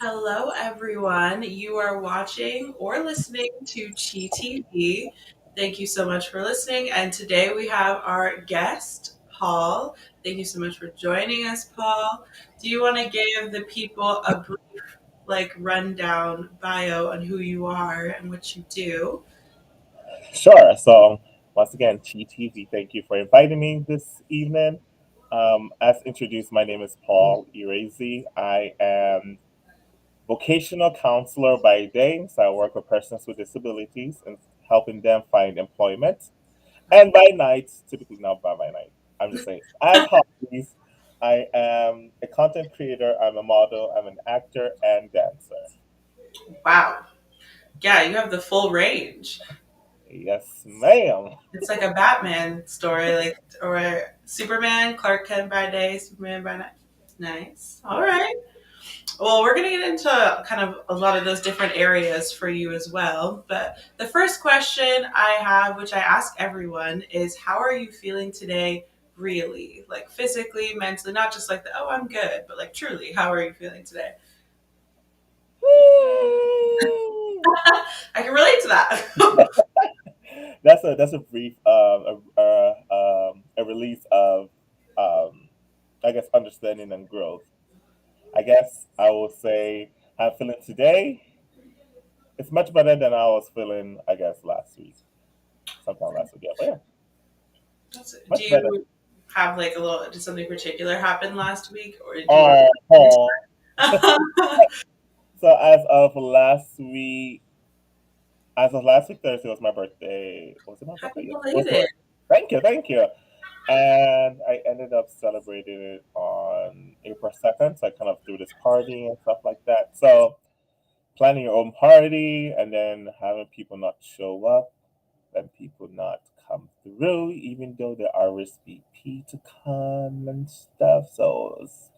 Hello, everyone. You are watching or listening to CHITV. Thank you so much for listening. And today we have our guest, Paul. Thank you so much for joining us, Paul. Do you want to give the people a brief, rundown bio on who you are and what you do? Sure. So once again, CHITV, thank you for inviting me this evening. As introduced, my name is Paul Irazi. I am vocational counselor by day, so I work with persons with disabilities and helping them find employment. And by night, typically not by night, I'm just saying, as hobbies, I am a content creator, I'm a model, I'm an actor and dancer. Wow. Yeah, you have the full range. Yes, ma'am. It's like a Batman story, or Superman, Clark Kent by day, Superman by night. Nice. All Yes. right. Well, we're going to get into kind of a lot of those different areas for you as well. But the first question I have, which I ask everyone, is how are you feeling today, really? Like physically, mentally, not just like oh, I'm good, but like truly, how are you feeling today? I can relate to that. That's a brief a release of I guess understanding and growth. I guess I will say how I'm feeling today. It's much better than I was feeling. I guess last week, sometime last week. Yeah, but yeah, Do much better. you have like a little, did something particular happen last week or did you? Oh, oh. So as of last week Thursday was my birthday. Was it my Happy birthday? Yeah, it was my. belated. Thank you, thank you. And I ended up celebrating it on April 2nd. So I kind of threw this party and stuff like that. So planning your own party and then having people not show up and people not come through, even though they RSVP to come and stuff. So it was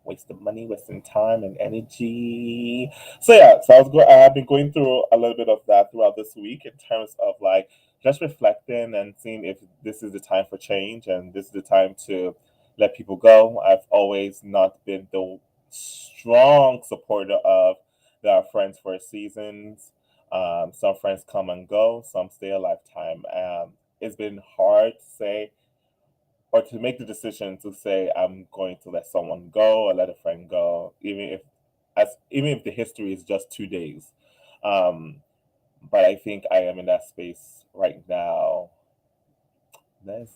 wasting money, wasting time and energy. So yeah, so I've been going through a little bit of that throughout this week in terms of like just reflecting and seeing if this is the time for change and this is the time to let people go. I've always not been the strong supporter of there are friends for seasons. Some friends come and go, some stay a lifetime. It's been hard to say or to make the decision to say I'm going to let someone go or let a friend go, even if the history is just 2 days. Um, but I think I am in that space right now. Let's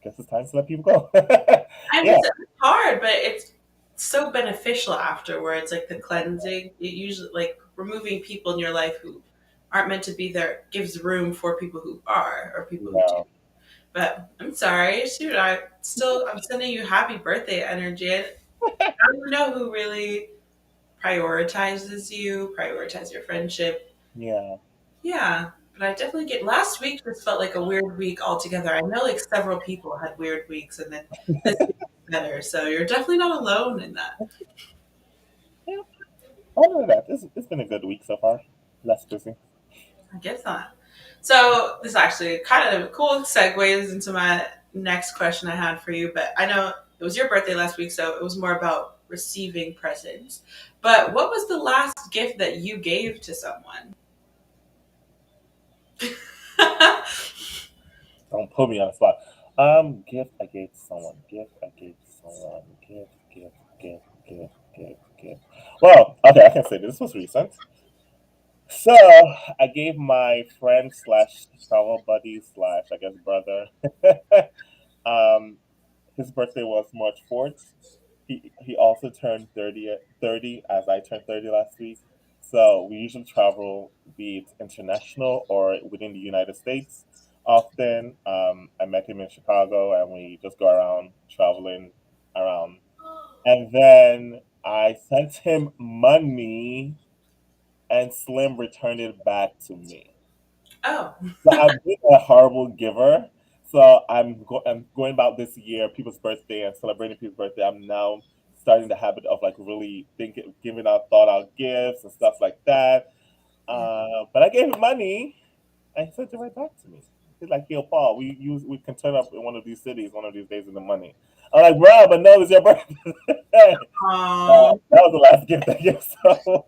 guess it's time to let people go. I Yeah, understand it's hard, but it's so beneficial afterwards. Like the cleansing, it usually like removing people in your life who aren't meant to be there gives room for people who are or people who do. yeah, But I'm sorry, shoot, I'm sending you happy birthday energy. I don't know who really prioritizes you, prioritize your friendship. yeah. Yeah, but I definitely get last week just felt like a weird week altogether. I know like several people had weird weeks and then this week is better. So you're definitely not alone in that. Yeah. Other than that, it's been a good week so far. Less busy. I guess not. So this actually kind of cool segues into my next question I had for you, but I know it was your birthday last week, so it was more about receiving presents. But what was the last gift that you gave to someone? Don't put me on the spot. Gift I gave to someone. Gift I gave to someone. Gift. Well, okay, I can say this was recent. So I gave my friend slash travel buddy slash I guess brother. um, his birthday was March 4th. He also turned 30 as I turned 30 last week. So we usually travel, be it international or within the United States. Often, I met him in Chicago, and we just go around traveling around. And then I sent him money, and Slim returned it back to me. Oh, So I've been a horrible giver. So I'm going about this year, people's birthday and celebrating people's birthday. I'm now starting the habit of like really thinking, giving out thought out gifts and stuff like that. But I gave him money and he sent it right back to me. He's like, "Yo, Paul, we can turn up in one of these cities one of these days in the money." I'm like, bro, but no, it's your birthday. Oh, That was the last gift I gave someone.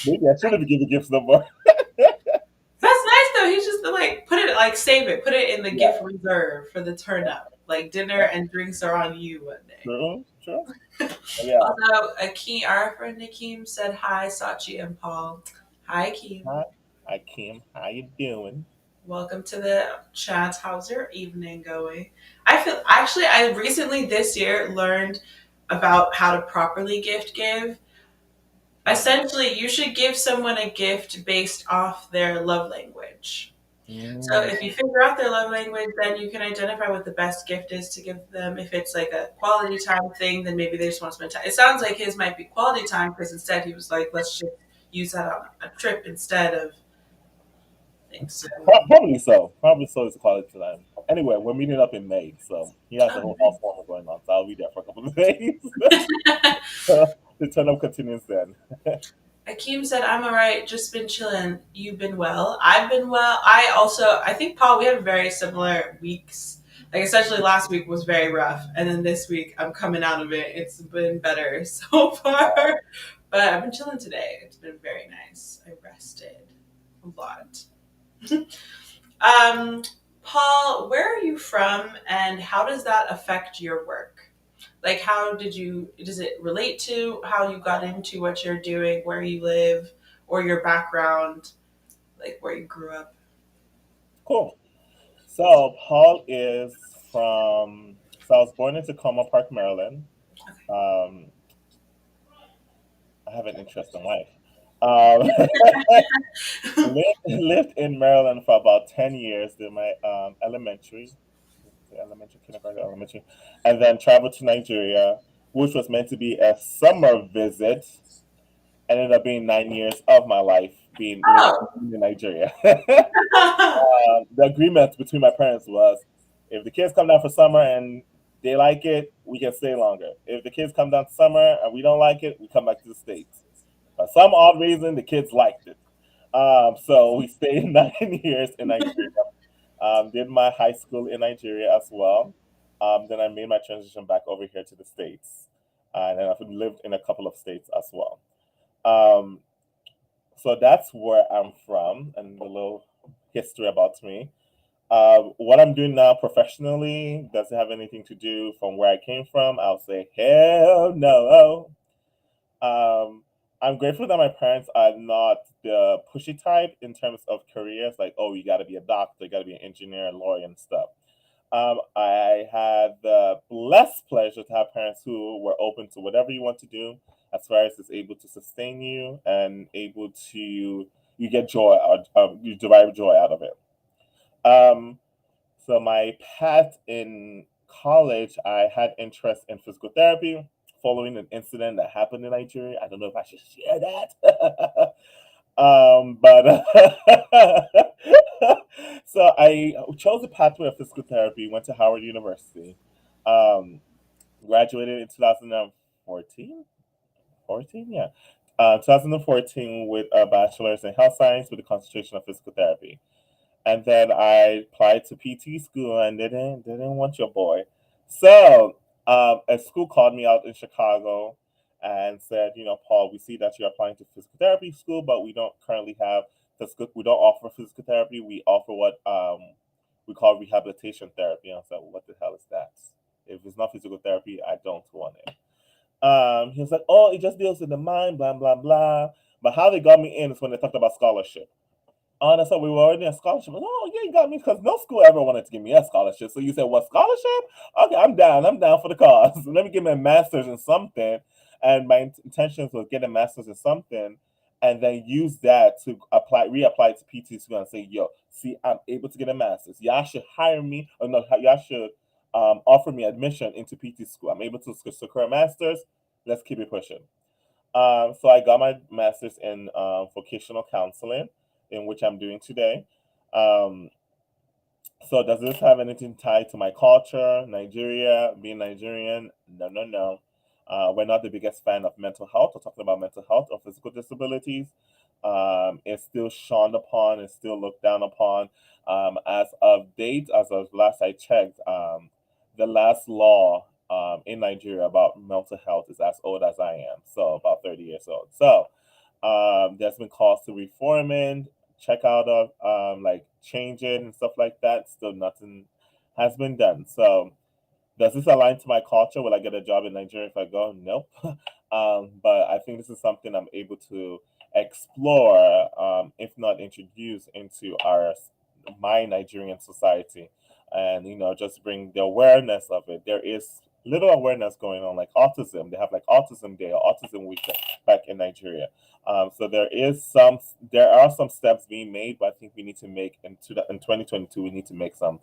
Maybe I shouldn't be giving gifts no more. that's nice though. He's just like put it like save it, put it in the gift Yeah, reserve for the turn up. Like dinner yeah, and drinks are on you one day. true, true. Yeah. Although Akeem, our friend Akeem said hi, Sachi and Paul. Hi, Akeem. Hi, hi, Kim. How you doing? Welcome to the chat. How's your evening going? I feel actually I recently this year learned about how to properly gift give. Mm. Essentially, you should give someone a gift based off their love language. So Mm. if you figure out their love language, then you can identify what the best gift is to give them. If it's like a quality time thing, then maybe they just want to spend time. It sounds like his might be quality time because instead he was like, let's just use that on a trip instead of things. So, Probably so. Probably so is quality time. Anyway, we're meeting up in May, so he has a whole housewarming going on, so I'll be there for a couple of days. The turn up continues then. Akeem said, I'm all right, just been chilling. You've been well. I've been well. I think, Paul, we had very similar weeks. Like, essentially, last week was very rough. And then this week, I'm coming out of it. It's been better so far. But I've been chilling today. It's been very nice. I rested a lot. Um, Paul, where are you from and how does that affect your work? Like, does it relate to how you got into what you're doing, where you live, or your background, like where you grew up? Cool. So Paul is from. So I was born in Tacoma Park, Maryland. Um, I have an interesting life. Um, lived in Maryland for about 10 years. Did my elementary, kindergarten, elementary, and then traveled to Nigeria, which was meant to be a summer visit. Ended up being 9 years of my life being living Oh. in Nigeria. The agreement between my parents was if the kids come down for summer and they like it, we can stay longer. If the kids come down for summer and we don't like it, we come back to the States. For some odd reason, the kids liked it. So we stayed 9 years in Nigeria. Did my high school in Nigeria as well. Then I made my transition back over here to the States. And then I've lived in a couple of states as well. Um, so that's where I'm from and a little history about me. What I'm doing now professionally, does it have anything to do from where I came from? I'll say hell no. Um, I'm grateful that my parents are not the pushy type in terms of careers, like, oh, you got to be a doctor, you got to be an engineer, a lawyer, and stuff. I had the blessed pleasure to have parents who were open to whatever you want to do, as far as it's able to sustain you and able to you get joy out, you derive joy out of it. Um, so my path in college, I had interest in physical therapy following an incident that happened in Nigeria. I don't know if I should share that. But so I chose the pathway of physical therapy, went to Howard University, um, graduated in 2014. 14, yeah. 2014 with a bachelor's in health science with a concentration of physical therapy. And then I applied to PT school and they didn't want your boy. So a school called me out in Chicago and said, Paul, we see that you're applying to physical therapy school, but we don't currently have physical. We don't offer physical therapy. We offer what we call rehabilitation therapy. And I said, well, what the hell is that? If it's not physical therapy, I don't want it. He was like, oh, it just deals with the mind, blah blah blah. But how they got me in is when they talked about scholarship. Oh, and I said we were already in scholarship. Oh, yeah, you got me because no school ever wanted to give me a scholarship. So you said, what scholarship? Okay, I'm down. I'm down for the cause. Let me get my master's in something. And my intentions was get a master's in something and then use that to reapply to PT school and say, yo, see, I'm able to get a master's. Y'all should hire me, or no, y'all should offer me admission into PT school. I'm able to secure a master's. Let's keep it pushing. So I got my master's in vocational counseling, in which I'm doing today. Um, so does this have anything tied to my culture, Nigeria, being Nigerian? No, no, no. We're not the biggest fan of mental health or talking about mental health or physical disabilities. It's still shunned upon, it's still looked down upon. As of date, as of last I checked, the last law in Nigeria about mental health is as old as I am, so about 30 years old. So there's been calls to reform it, check out of like change it and stuff like that. Still nothing has been done. So does this align to my culture? Will I get a job in Nigeria if I go? Nope. But I think this is something I'm able to explore, if not introduce into my Nigerian society, and just bring the awareness of it. There is little awareness going on, like autism. They have like Autism Day or Autism Week back in Nigeria. So there are some steps being made, but I think we need to make in 2022. We need to make some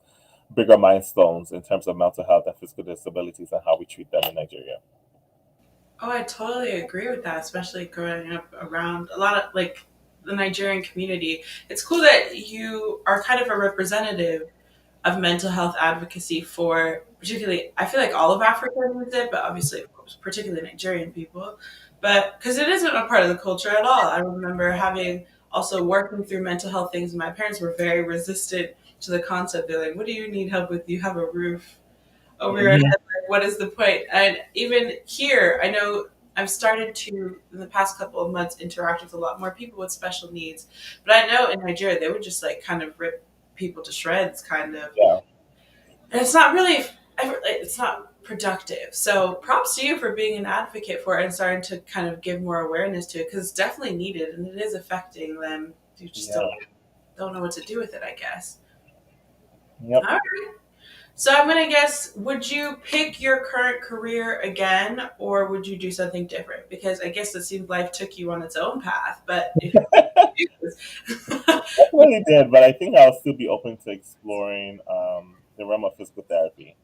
bigger milestones in terms of mental health and physical disabilities and how we treat them in Nigeria. Oh, I totally agree with that, especially growing up around a lot of like the Nigerian community. It's cool that you are kind of a representative of mental health advocacy for particularly, I feel like all of Africa needs it, but obviously, of course, particularly Nigerian people. But because it isn't a part of the culture at all. I remember having also working through mental health things, and my parents were very resistant to the concept. They're like, what do you need help with? You have a roof over your head. Hmm. Like, what is the point? And even here, I know I've started to, in the past couple of months, interact with a lot more people with special needs. But I know in Nigeria, they would just like kind of rip people to shreds, kind of. Yeah, And it's not really, it's not productive. So props to you for being an advocate for it and starting to kind of give more awareness to it because it's definitely needed and it is affecting them. You just yeah, don't know what to do with it, I guess. yep. All right. So I'm gonna guess, would you pick your current career again, or would you do something different? Because I guess it seems life took you on its own path. But if you Definitely did, but I think I'll still be open to exploring the realm of physical therapy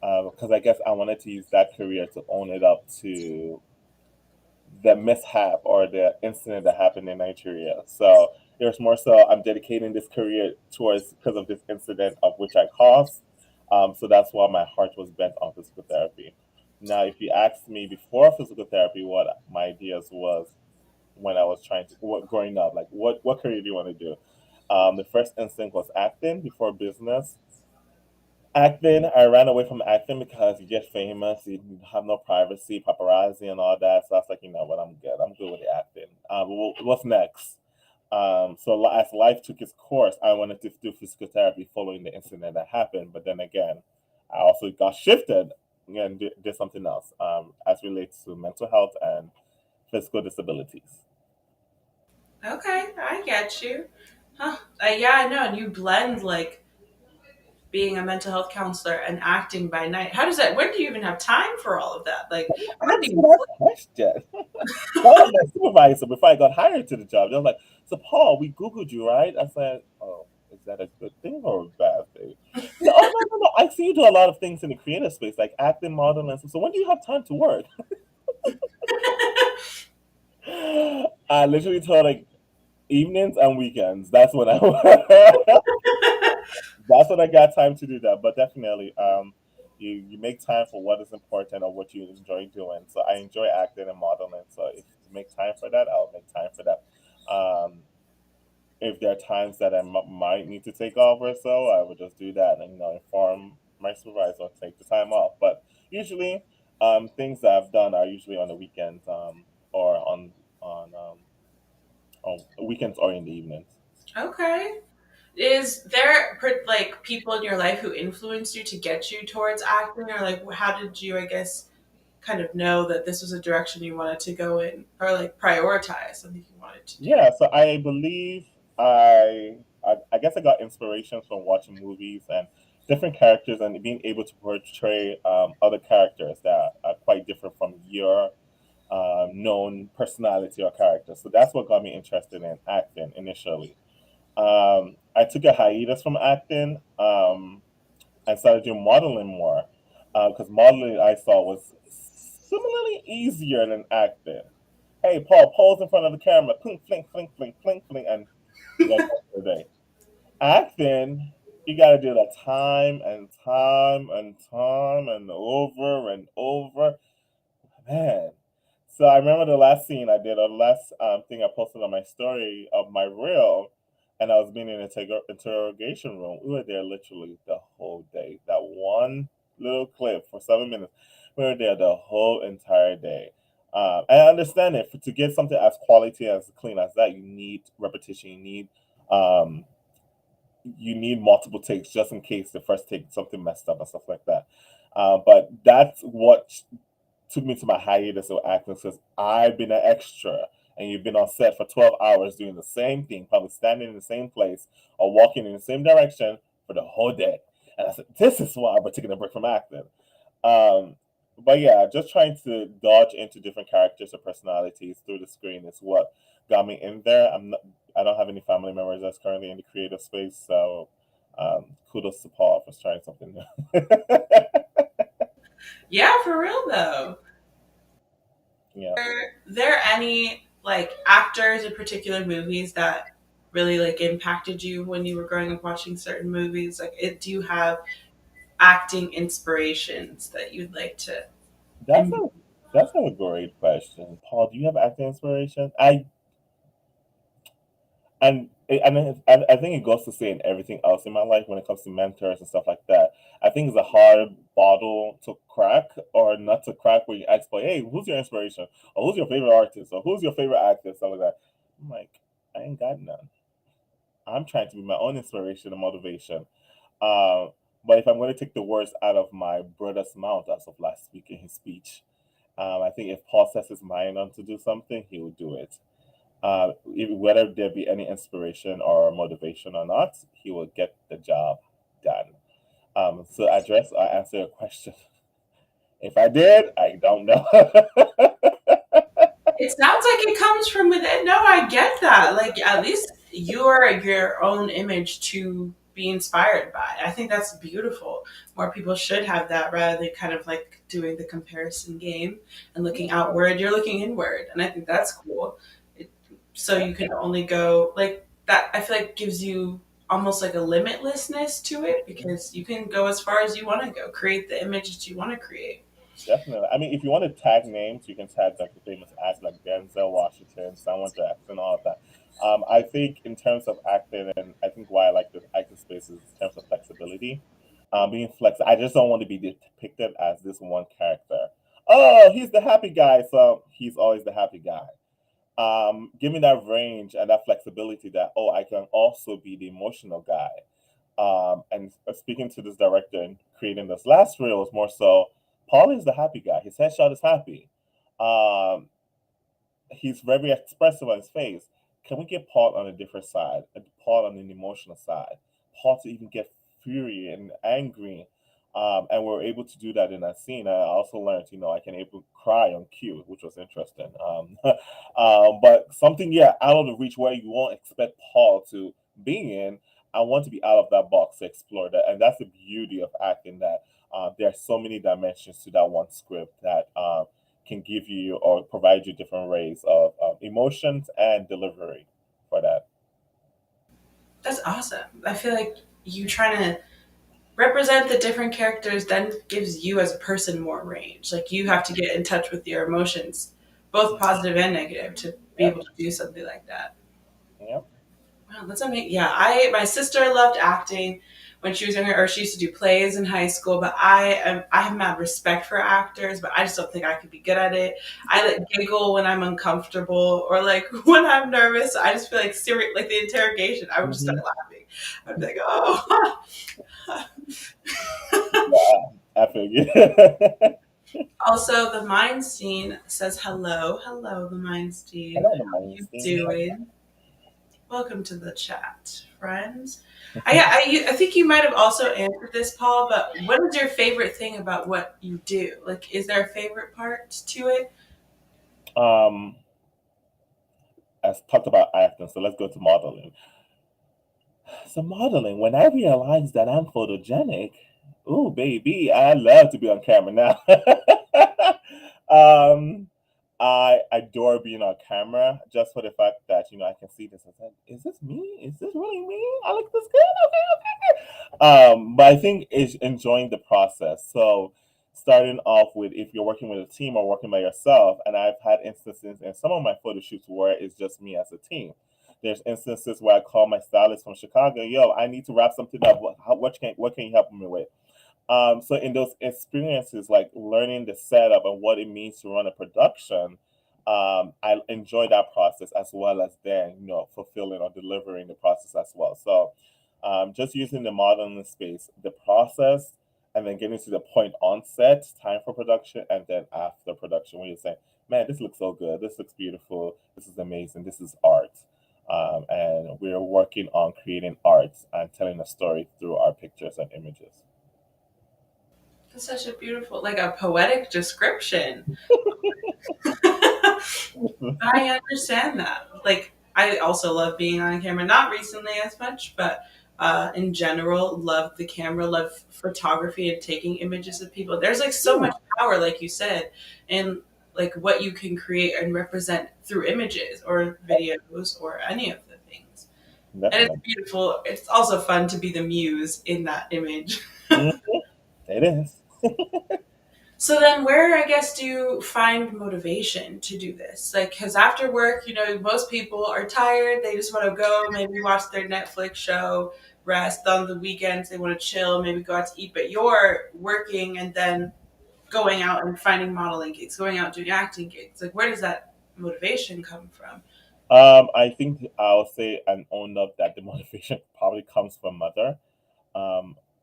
because I guess I wanted to use that career to own it up to the mishap or the incident that happened in Nigeria. So there's more so I'm dedicating this career towards because of this incident of which I caused. So that's why my heart was bent on physical therapy. Now, if you asked me before physical therapy what my ideas was when I was growing up, like what career do you want to do? The first instinct was acting before business. Acting, I ran away from acting because you get famous, you have no privacy, paparazzi, and all that. So I was like, you know what, I'm good. I'm good with the acting. What's next? As life took its course, I wanted to do physical therapy following the incident that happened. But then again, I also got shifted and did something else as relates to mental health and physical disabilities. okay, I get you. Huh? Yeah, I know. And you blend like being a mental health counselor and acting by night. How does that? When do you even have time for all of that? Like, when do Answer you that sleep? question. That was my supervisor before I got hired to the job. They were like, "So Paul, we Googled you, right?" I said, "Oh, is that a good thing or a bad thing?" No, oh no, no, no. I see you do a lot of things in the creative space, like acting, modeling, and stuff. So when do you have time to work? I literally told like evenings and weekends. That's when I work. That's when I got time to do that. But definitely, you make time for what is important or what you enjoy doing. So I enjoy acting and modeling. So if you make time for that, I'll make time for that. If there are times that might need to take off or so, I would just do that and inform my supervisor to take the time off. But usually, things that I've done are usually on the weekends, or on weekends or in the evenings. Okay. Is there like people in your life who influenced you to get you towards acting, or like how did you, I guess, kind of know that this was a direction you wanted to go in, or like prioritize something you wanted to do? Yeah, so I believe I guess I got inspiration from watching movies and different characters and being able to portray other characters that are quite different from your known personality or character. So that's what got me interested in acting initially. I took a hiatus from acting and started doing modeling more because modeling I saw was similarly easier than acting. Hey, Paul, pose in front of the camera, clink, flink, flink, flink, flink, flink, and you're done for the day. Acting, you got to do that time and time and time and over and over. Man. So I remember the last scene I did, or the last thing I posted on my story of my reel, and I was being in an interrogation room. We were there literally the whole day. That one little clip for 7 minutes. We were there the whole entire day. And I understand it. To get something as quality as clean as that, you need repetition. Um, you need multiple takes just in case the first take something messed up and stuff like that. But that's what took me to my hiatus of acting because I've been an extra and you've been on set for 12 hours doing the same thing, probably standing in the same place or walking in the same direction for the whole day. And I said, this is why we're taking a break from acting. Um, but yeah, just trying to dodge into different characters or personalities through the screen is what got me in there. I don't have any family members that's currently in the creative space, so kudos to Paul for trying something new. Yeah, for real though. Yeah. Are there any like actors in particular movies that really like impacted you when you were growing up watching certain movies? Like, do you have acting inspirations that you'd like to That's emulate? a that's a great question, Paul. Do you have acting inspiration? I think it goes to saying everything else in my life when it comes to mentors and stuff like that. I think it's a hard bottle to crack or not to crack when you ask, like, hey, who's your inspiration? Or who's your favorite artist? Or who's your favorite actor? Stuff like that. I'm like, I ain't got none. I'm trying to be my own inspiration and motivation. Uh, but if I'm going to take the words out of my brother's mouth as of last week in his speech, I think if Paul sets his mind on to do something, he will do it. Whether there be any inspiration or motivation or not, he will get the job done. So address or answer your question. If I did, I don't know. It sounds like it comes from within. No, I get that. Like, at least you're your own image to be inspired by. I think that's beautiful. More people should have that rather than kind of like doing the comparison game and looking outward. You're looking inward, and I think that's cool. It, so you can only go like that. I feel like gives you almost like a limitlessness to it because you can go as far as you want to go, create the image that you want to create. Definitely. I mean, if you want to tag names, you can tag like the famous actors like Denzel Washington, Samuel Jackson, all of that. I think in terms of acting, and I think why I like the acting space is in terms of flexibility. Being flexible. I just don't want to be depicted as this one character. Oh, he's the happy guy, so he's always the happy guy. Giving that range and that flexibility that, oh, I can also be the emotional guy. And speaking to this director and creating this last reel was more so Paul is the happy guy. His headshot is happy. Um, he's very expressive on his face. Can we get Paul on a different side? Paul on an emotional side? Paul to even get fury and angry. And we're able to do that in that scene. I also learned, I can able to cry on cue, which was interesting. But something, yeah, out of the reach where you won't expect Paul to be in. I want to be out of that box to explore that, and that's the beauty of acting. That there are so many dimensions to that one script that can give you or provide you different ways of emotions and delivery for that. That's awesome. I feel like you trying to represent the different characters then gives you as a person more range. Like you have to get in touch with your emotions, both positive and negative, to be Yep. able to do something like that. Yep. Wow, that's amazing. Yeah, I my sister loved acting when she was younger, or she used to do plays in high school. But I have mad respect for actors, but I just don't think I could be good at it. I like giggle when I'm uncomfortable or like when I'm nervous. I just feel like serious, like the interrogation. I would just start Hmm. laughing. I'd be like, oh. I figure. Also, the Mindstein says hello. Hello, the I Mindstein. know the How you mainstream. doing? Welcome to the chat, friends. I think you might have also answered this, Paul, but what is your favorite thing about what you do? Like, is there a favorite part to it? Um, as talked about acting, so let's go to modeling. So modeling, when I realized that I'm photogenic, oh baby, I love to be on camera now. um, I adore being on camera just for the fact that I can see this. I said, is this me? Is this really me? I look this good. Okay, okay. But I think it's enjoying the process. So starting off with if you're working with a team or working by yourself, and I've had instances in some of my photo shoots where it's just me as a team. There's instances where I call my stylist from Chicago, yo, I need to wrap something up. What can you help me with? So in those experiences, like learning the setup and what it means to run a production, I enjoy that process as well as then, fulfilling or delivering the process as well. So just using the modeling space, the process, and then getting to the point on set, time for production, and then after production, when you're saying, man, this looks so good, this looks beautiful, this is amazing, this is art. And we're working on creating art and telling a story through our pictures and images. That's such a beautiful, like a poetic description. I understand that. Like, I also love being on camera. Not recently as much, but in general, love the camera, love photography and taking images of people. There's like so much power, like you said, in like what you can create and represent through images or videos or any of the things. And it's Definitely. beautiful. It's also fun to be the muse in that image. Mhm. It is. So then, where I guess do you find motivation to do this? Like, because after work, most people are tired. They just want to go, maybe watch their Netflix show, rest on the weekends. They want to chill, maybe go out to eat. But you're working and then going out and finding modeling gigs, going out doing acting gigs. Like, where does that motivation come from? I think I'll say and own up that the motivation probably comes from mother.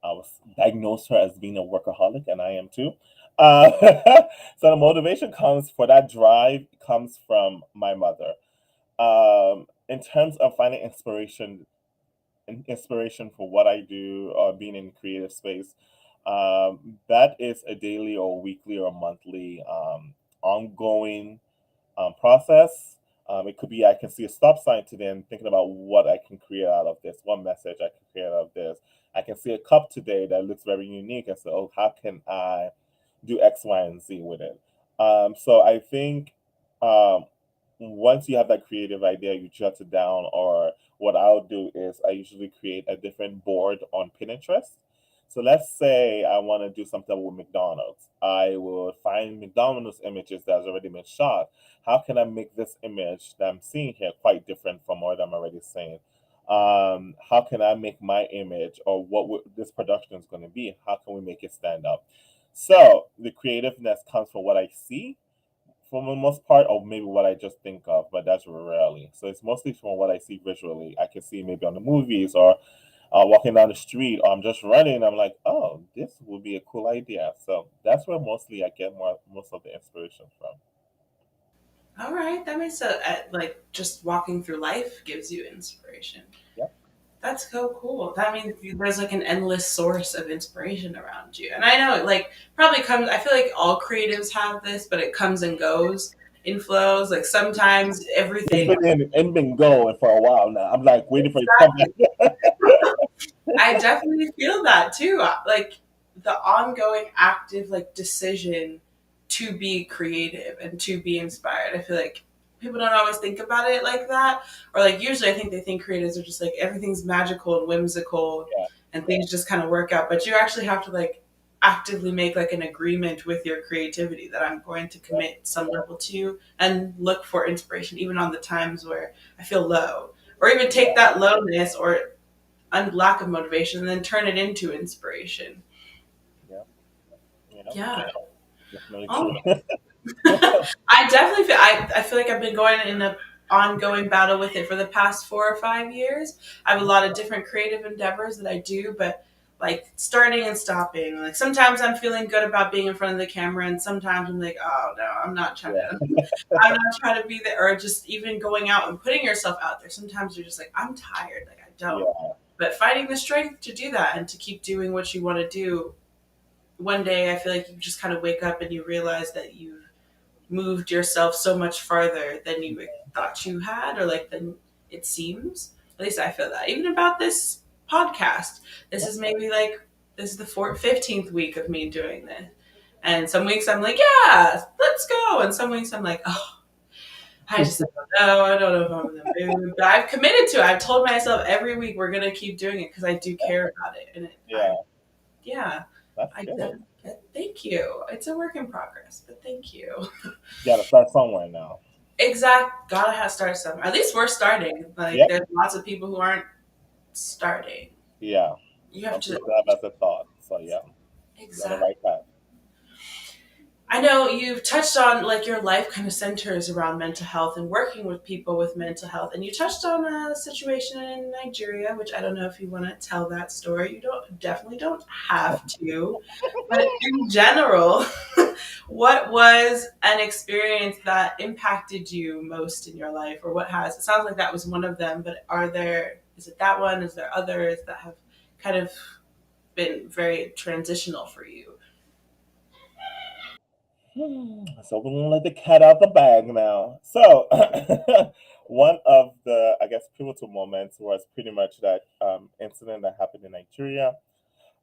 I was diagnosed her as being a workaholic, and I am too. Uh, so the motivation comes for that drive comes from my mother. In terms of finding inspiration for what I do or being in creative space, that is a daily or weekly or monthly ongoing process. It could be I can see a stop sign today and thinking about what I can create out of this, what message I can create out of this. I can see a cup today that looks very unique and say, oh, how can I do X, Y, and Z with it? So I think um, once you have that creative idea, you jot it down, or what I'll do is I usually create a different board on Pinterest. So let's say I want to do something with McDonald's. I will find McDonald's images that's already been shot. How can I make this image that I'm seeing here quite different from what I'm already seeing? How can I make my image or this production is going to be? How can we make it stand up? So the creativeness comes from what I see for the most part, or maybe what I just think of, but that's rarely. So it's mostly from what I see visually. I can see maybe on the movies or walking down the street, or I'm just running. I'm like, oh, this would be a cool idea. So that's where mostly I get most of the inspiration from. All right, that makes a like just walking through life gives you inspiration. Yeah. That's so cool. That means there's like an endless source of inspiration around you. And I know it like probably comes, I feel like all creatives have this, but it comes and goes in flows. Like sometimes It's everything. been in and been going for a while now. I'm like waiting for it to come Exactly. back. I definitely feel that too. Like the ongoing active like decision to be creative and to be inspired. I feel like people don't always think about it like that. Or like usually I think they think creatives are just like everything's magical and whimsical Yeah, and things just kind of work out. But you actually have to like actively make like an agreement with your creativity that I'm going to yeah, commit some level to and look for inspiration even on the times where I feel low. Or even take yeah, that lowness or lack of motivation and then turn it into inspiration. yeah. Yeah. Definitely Oh, true. I definitely feel I feel like I've been going in a ongoing battle with it for the past 4 or 5 years. I have a lot of different creative endeavors that I do, but like starting and stopping. Like sometimes I'm feeling good about being in front of the camera, and sometimes I'm like, oh no, I'm not trying to. Yeah, I'm not trying to be there, or just even going out and putting yourself out there. Sometimes you're just like, I'm tired, like I don't. yeah, But finding the strength to do that and to keep doing what you want to do, one day I feel like you just kind of wake up and you realize that you've moved yourself so much farther than you thought you had, or like than it seems. At least I feel that. Even about this podcast, this is maybe like this is the 15th week of me doing this. And some weeks I'm like, yeah, let's go. And some weeks I'm like, oh, I just don't know. I don't know if I'm in the mood. But I've committed to it. I've told myself every week we're gonna keep doing it because I do care about it. And yeah. yeah, That's I good. definitely. Thank you. It's a work in progress, but thank you. You gotta start somewhere now. Gotta have start somewhere. At least we're starting. Like Yep. there's lots of people who aren't starting. Yeah. You have Some to people have as a thought. So yeah. You're on the Exactly. right path. I know you've touched on like your life kind of centers around mental health and working with people with mental health, and you touched on a situation in Nigeria, which I don't know if you want to tell that story. You don't definitely don't have to, but in general, what was an experience that impacted you most in your life, or what has? It sounds like that was one of them, but are there? Is it that one? Is there others that have kind of been very transitional for you? So we're gonna let the cat out the bag now. So one of the, I guess, pivotal moments was pretty much that incident that happened in Nigeria.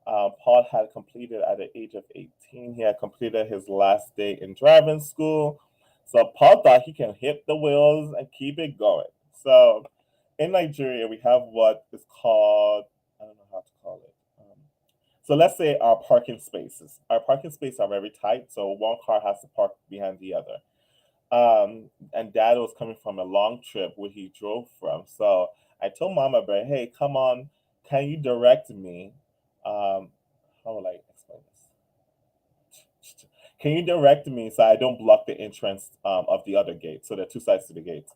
Paul had completed at the age of 18. He had completed his last day in driving school. So Paul thought he can hit the wheels and keep it going. So in Nigeria, we have what is called, I don't know how to call it. So let's say our parking spaces. Our parking spaces are very tight, so one car has to park behind the other. And dad was coming from a long trip where he drove from. So I told Mama Bear, hey, come on, can you direct me? How will I explain this? Can you direct me so I don't block the entrance of the other gate? So there are two sides to the gate.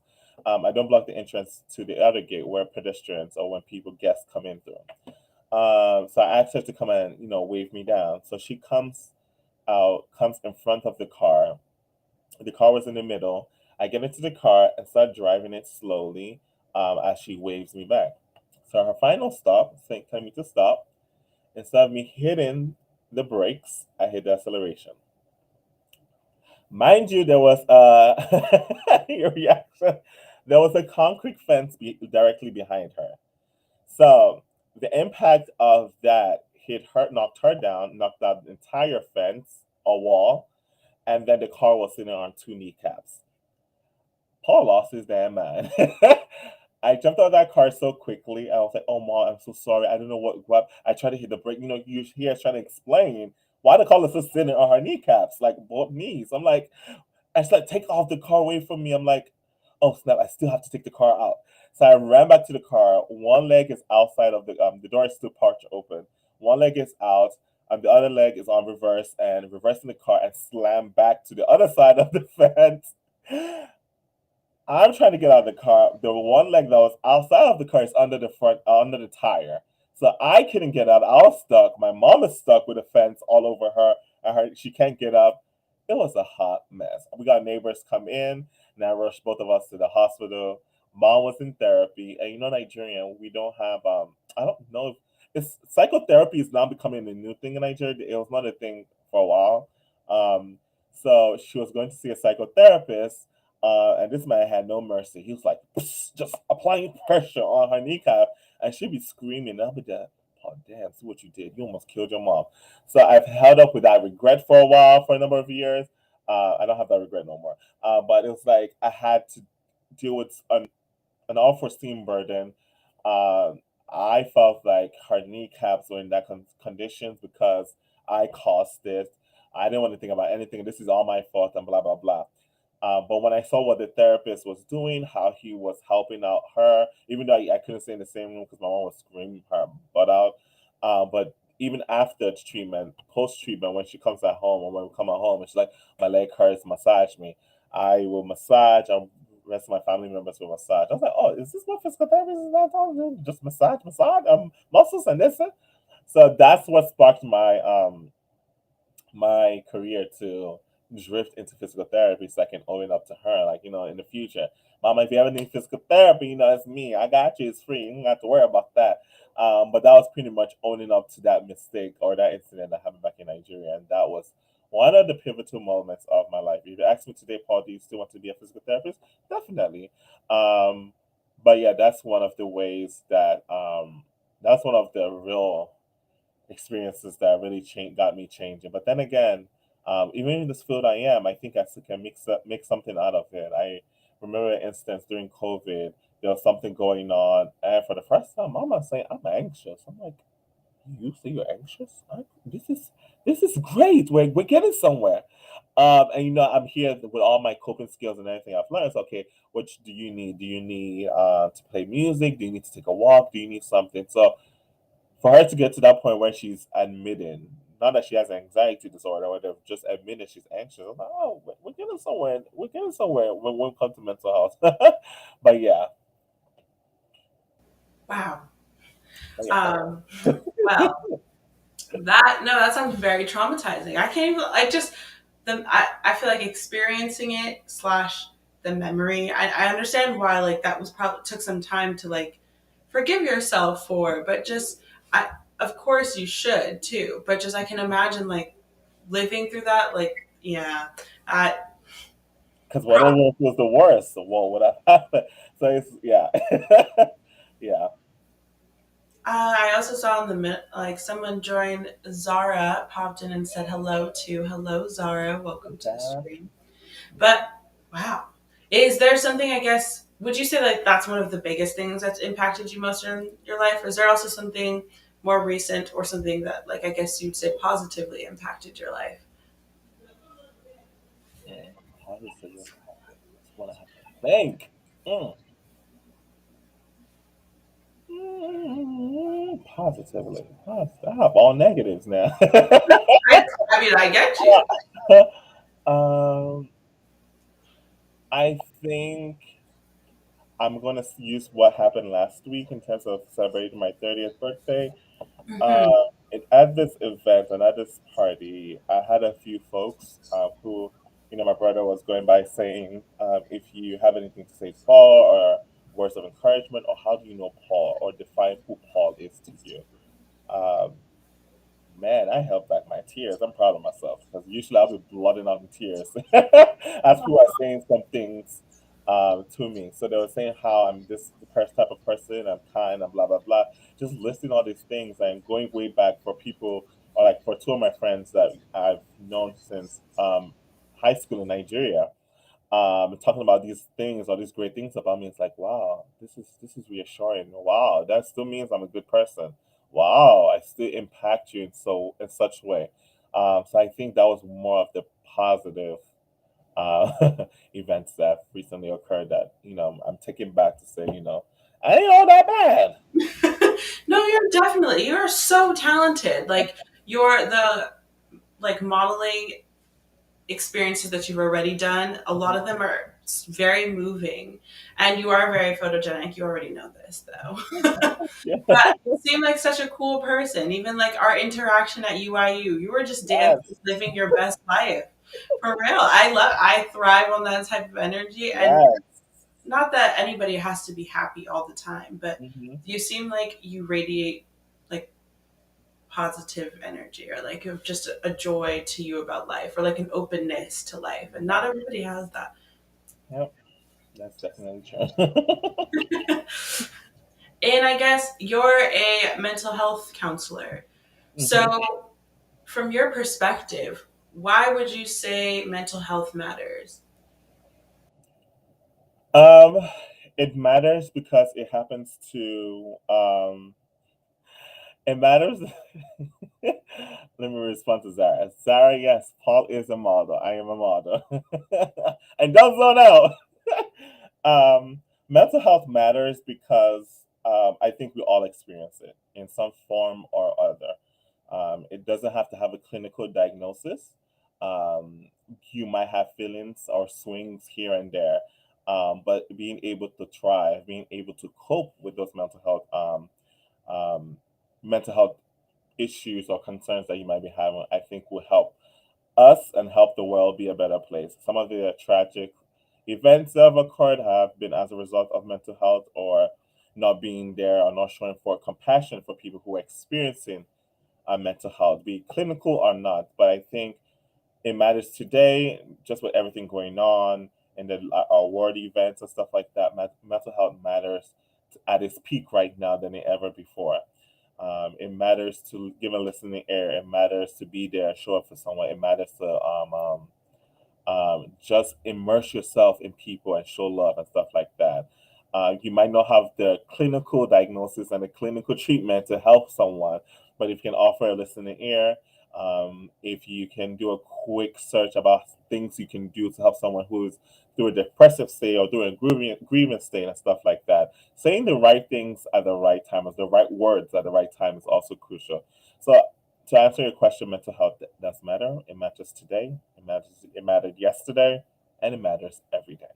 I don't block the entrance to the other gate where pedestrians or when people guests come in through. So I asked her to come and wave me down. So she comes out, comes in front of the car. The car was in the middle. I get into the car and start driving it slowly as she waves me back. So her final stop, saying, telling me to stop. Instead of me hitting the brakes, I hit the acceleration. Mind you, there was your reaction. There was a concrete fence directly behind her. So the impact of that hit her, knocked her down, knocked out the entire fence, a wall, and then the car was sitting on two kneecaps. Paul lost his damn mind. I jumped out of that car so quickly. I was like, "Oh, mom, I'm so sorry. I don't know what." I tried to hit the brake. You hear her trying to explain why the car is still sitting on her kneecaps, like both knees. I'm like, I said, take off the car away from me. I'm like, oh snap, I still have to take the car out. So I ran back to the car. One leg is outside of the door is still parked open. One leg is out, and the other leg is on reverse and reversing the car and slam back to the other side of the fence. I'm trying to get out of the car. The one leg that was outside of the car is under the front, under the tire. So I couldn't get out. I was stuck. My mom is stuck with a fence all over her, and she can't get up. It was a hot mess. We got neighbors come in, and I rushed both of us to the hospital. Mom was in therapy, and Nigerian, we don't have. I don't know if it's psychotherapy is now becoming a new thing in Nigeria. It was not a thing for a while. So she was going to see a psychotherapist, and this man had no mercy. He was like, just applying pressure on her kneecap, and she'd be screaming. I'll be there. Oh, damn, see what you did. You almost killed your mom. So I've held up with that regret for a while, for a number of years. I don't have that regret no more. But it was like I had to deal with an unforeseen burden. I felt like her kneecaps were in that conditions because I caused it. I didn't want to think about anything. This is all my fault and blah blah blah. But when I saw what the therapist was doing, how he was helping out her, even though I couldn't stay in the same room because my mom was screaming her butt out. But even after treatment, post treatment, when she comes at home or when we come at home, and she's like, my leg hurts, massage me. I will massage. The rest of my family members will massage. I was like, oh, is this what physical therapist is not talking to? Just massage, muscles and this. So that's what sparked my career to drift into physical therapy so I can own it up to her, like, in the future. Mama, if you ever need physical therapy, it's me. I got you. It's free. You don't have to worry about that. But that was pretty much owning up to that mistake or that incident that happened back in Nigeria. And that was one of the pivotal moments of my life. If you ask me today, Paul, do you still want to be a physical therapist? Definitely. But yeah, that's one of the ways that's one of the real experiences that really got me changing. But then again, even in this field I am, I think I still can make something out of it. I remember an instance during COVID, there was something going on, and for the first time, Mama saying, "I'm anxious." I'm like, "You say you're anxious? This is great. We're getting somewhere." And I'm here with all my coping skills and everything I've learned. So, okay, what do you need? Do you need to play music? Do you need to take a walk? Do you need something? So for her to get to that point where she's admitting not that she has an anxiety disorder or they've just admitted she's anxious. I'm like, oh, we're getting somewhere. We're getting somewhere when it comes to mental health. But yeah, Wow. but yeah. Um, well, that sounds very traumatizing. I can't even. I just I feel like experiencing it slash the memory. I understand why like that was probably took some time to like forgive yourself for, but just I of course you should too. But just I can imagine like living through that. Like yeah, I Because whatever was the worst, what would have happened? So it's yeah, yeah. I also saw in the like someone joined. Zara popped in and said hello Zara, welcome to the Sarah. stream. But wow, is there something? I guess would you say like that's one of the biggest things that's impacted you most in your life? Or is there also something more recent or something that like I guess you'd say positively impacted your life? Positive impact. That's what I have to think. Mm. Positively. I have all negatives now. I mean, I get you. um, I think I'm gonna use what happened last week in terms of celebrating my 30th birthday. Hmm. At this event and at this party, I had a few folks who, my brother was going by saying, if you have anything to say to Paul or words of encouragement, or how do you know Paul, or define who Paul is to you. Um, Man, I held back my tears. I'm proud of myself because usually I'll be blooding out in tears as people are saying some things to me. So they were saying how I'm this the first type of person, I'm kind, and blah blah blah. Just listing all these things and going way back for people, or like for two of my friends that I've known since high school in Nigeria, talking about these things or these great things about me. It's like, wow, this is reassuring. Wow, that still means I'm a good person. Wow, I still impact you in such way. So I think that was more of the positive events that recently occurred that I'm taking back to say I ain't all that bad. No, you're so talented. Like you're the like modeling experiences that you've already done, a lot of them are very moving. And you are very photogenic. You already know this, though. Yeah, But you seem like such a cool person. Even like our interaction at UIU, you were just dancing, yes, living your best life. For real. I thrive on that type of energy. And yes. not that anybody has to be happy all the time, but Hmm. you seem like you radiate like positive energy or like just a joy to you about life or like an openness to life. And not everybody has that. Yep, that's definitely true. And I guess you're a mental health counselor. Hmm. So, from your perspective, why would you say mental health matters? Um, it matters because it happens to it matters. Let me respond to Zara. Zara, yes, Paul is a model. I am a model. And don't zone out. Mental health matters because I think we all experience it in some form or other. It doesn't have to have a clinical diagnosis. You might have feelings or swings here and there, but being able to thrive, being able to cope with those um, mental health issues or concerns that you might be having, I think will help us and help the world be a better place. Some of the tragic events that have occurred have been as a result of mental health or not being there or not showing for compassion for people who are experiencing mental health, be it clinical or not. But I think it matters today, just with everything going on and the award events and stuff like that. Mental health matters at its peak right now than it ever before. It matters to give a listening ear. It matters to be there, show up for someone. It matters to just immerse yourself in people and show love and stuff like that. You might not have the clinical diagnosis and the clinical treatment to help someone, but if you can offer a listening ear, if you can do a quick search about things you can do to help someone who's through a depressive state or through a grievance state and stuff like that, saying the right things at the right time, or the right words at the right time is also crucial. So To answer your question, mental health does matter. It matters today. It matters. It mattered yesterday, and it matters every day.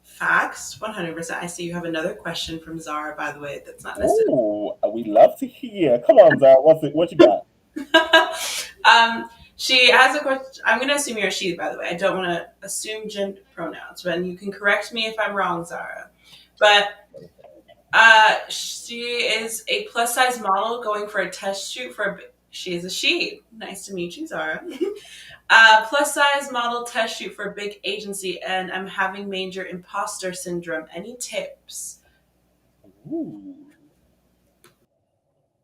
Facts, 100%. I see you have another question from Zara, by the way, that's not necessarily. Ooh, we love to hear. Come on, Zara. What's it? What you got? She has a question. I'm going to assume you're a she, by the way. I don't want to assume gender pronouns, but you can correct me if I'm wrong, Zara. But she is a plus size model going for a test shoot for she is a she. Nice to meet you, Zara. Plus size model test shoot for a big agency, and I'm having major imposter syndrome. Any tips? Ooh.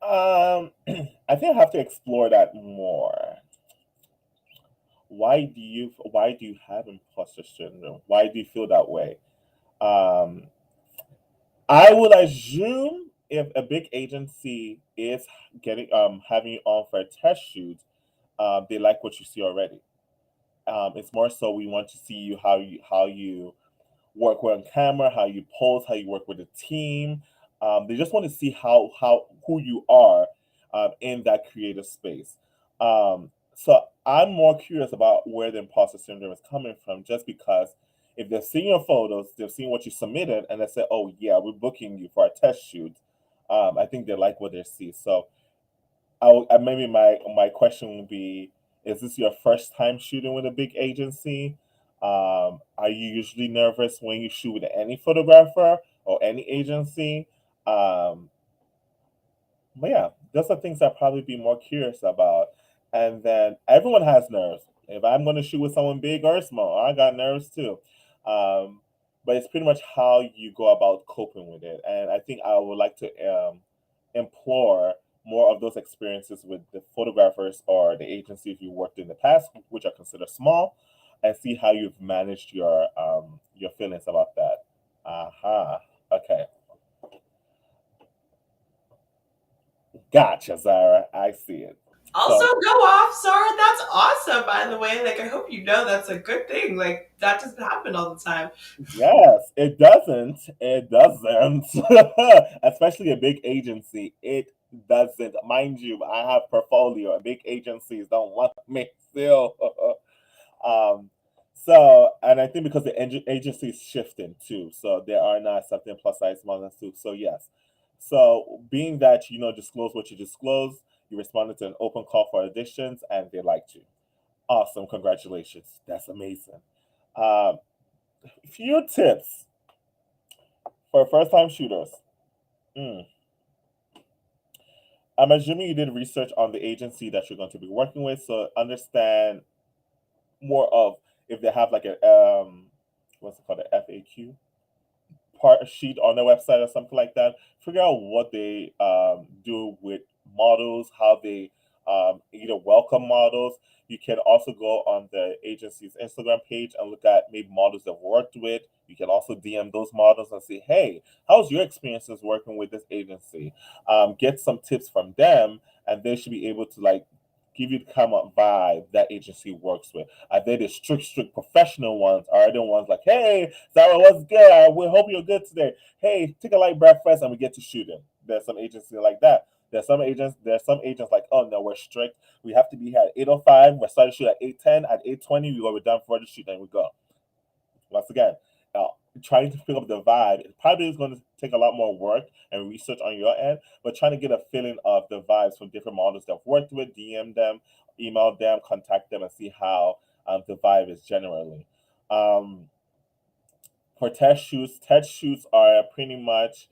I think I have to explore that more. Why do you have imposter syndrome? Why do you feel that way? Um, I would assume if a big agency is getting having you on for a test shoot, they like what you see already. It's more so we want to see you work well on camera, how you pose, how you work with the team. They just want to see how who you are in that creative space. So I'm more curious about where the imposter syndrome is coming from, just because if they've seen your photos, they've seen what you submitted, and they say, "Oh yeah, we're booking you for a test shoot." I think they like what they see. So maybe my question would be: is this your first time shooting with a big agency? Are you usually nervous when you shoot with any photographer or any agency? Um, but yeah, those are things I'd probably be more curious about. And then everyone has nerves. If I'm going to shoot with someone big or small, I got nerves too. Um, but it's pretty much how you go about coping with it. And I think I would like to implore more of those experiences with the photographers or the agencies you worked in the past, which I consider small, and see how you've managed your feelings about that. Aha. Okay. Gotcha, Zara. I see it. Also, So go off, Zara. That's awesome, by the way. Like, I hope you know that's a good thing. Like, that doesn't happen all the time. yes, it doesn't. It doesn't. Especially a big agency. It doesn't. Mind you, I have portfolio. Big agencies don't want me still. And I think because the agency is shifting too, so they are not accepting plus size models too. So yes. So being that disclose what you disclose, you responded to an open call for auditions, and they liked you. Awesome, congratulations. That's amazing. Um, few tips for first time shooters. Mm. I'm assuming you did research on the agency that you're going to be working with, so understand more of if they have like a what's it called, a FAQ part sheet on their website or something like that. Figure out what they do with models, how they either welcome models. You can also go on the agency's Instagram page and look at maybe models they've worked with. You can also DM those models and say, "Hey, how's your experiences working with this agency?" Get some tips from them, and they should be able to like give you the kind of vibe that agency works with. Are they the strict professional ones? Or are they the ones like, "Hey, Sarah, what's good? We hope you're good today. Hey, take a light breakfast and we get to shooting." There's some agencies like that. There's some agents like, "Oh no, we're strict. We have to be here at 8:05. We're starting to shoot at 8:10. At 8:20, we're done for the shoot and we go." Once again, now trying to pick up the vibe, it probably is going to take a lot more work and research on your end, but trying to get a feeling of the vibes from different models that I've worked with, DM them, email them, contact them, and see how the vibe is generally. Um, for test shoots are pretty much,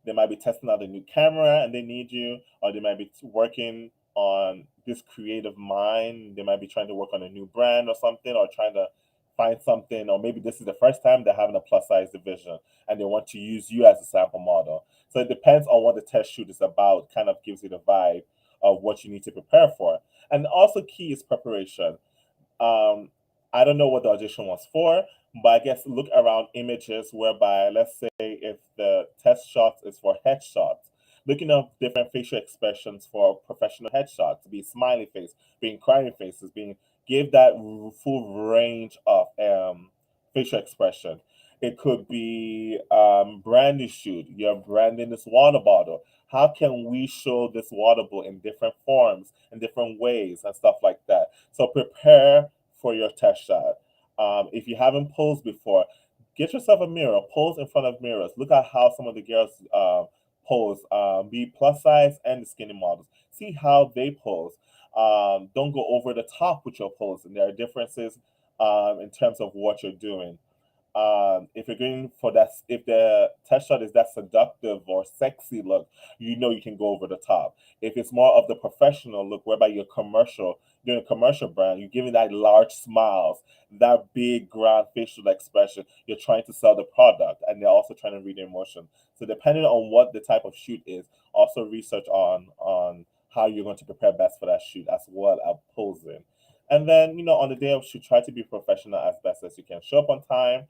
they might be testing out a new camera and they need you, or they might be working on this creative mind. They might be trying to work on a new brand or something, or trying to find something, or maybe this is the first time they're having a plus size division and they want to use you as a sample model. So it depends on what the test shoot is about, kind of gives you the vibe of what you need to prepare for. And also, key is preparation. um, I don't know what the audition was for, but I guess look around images whereby, let's say, if the test shots is for headshots, looking up different facial expressions for professional headshots, be smiley face, being crying faces, being give that full range of facial expression. It could be branding shoot. You're branding this water bottle. How can we show this waterable in different forms, in different ways, and stuff like that? So prepare for your test shot. If you haven't posed before, get yourself a mirror, pose in front of mirrors. Look at how some of the girls pose, be plus size and the skinny models. See how they pose. Don't go over the top with your pose, and there are differences in terms of what you're doing. If you're going for that, if the test shot is that seductive or sexy look, you know you can go over the top. If it's more of the professional look, whereby you're commercial, doing a commercial brand, you're giving that large smiles, that big grand facial expression. You're trying to sell the product, and they're also trying to read the emotion. So depending on what the type of shoot is, also research on how you're going to prepare best for that shoot as well as posing. And then, on the day of shoot, try to be professional as best as you can. Show up on time,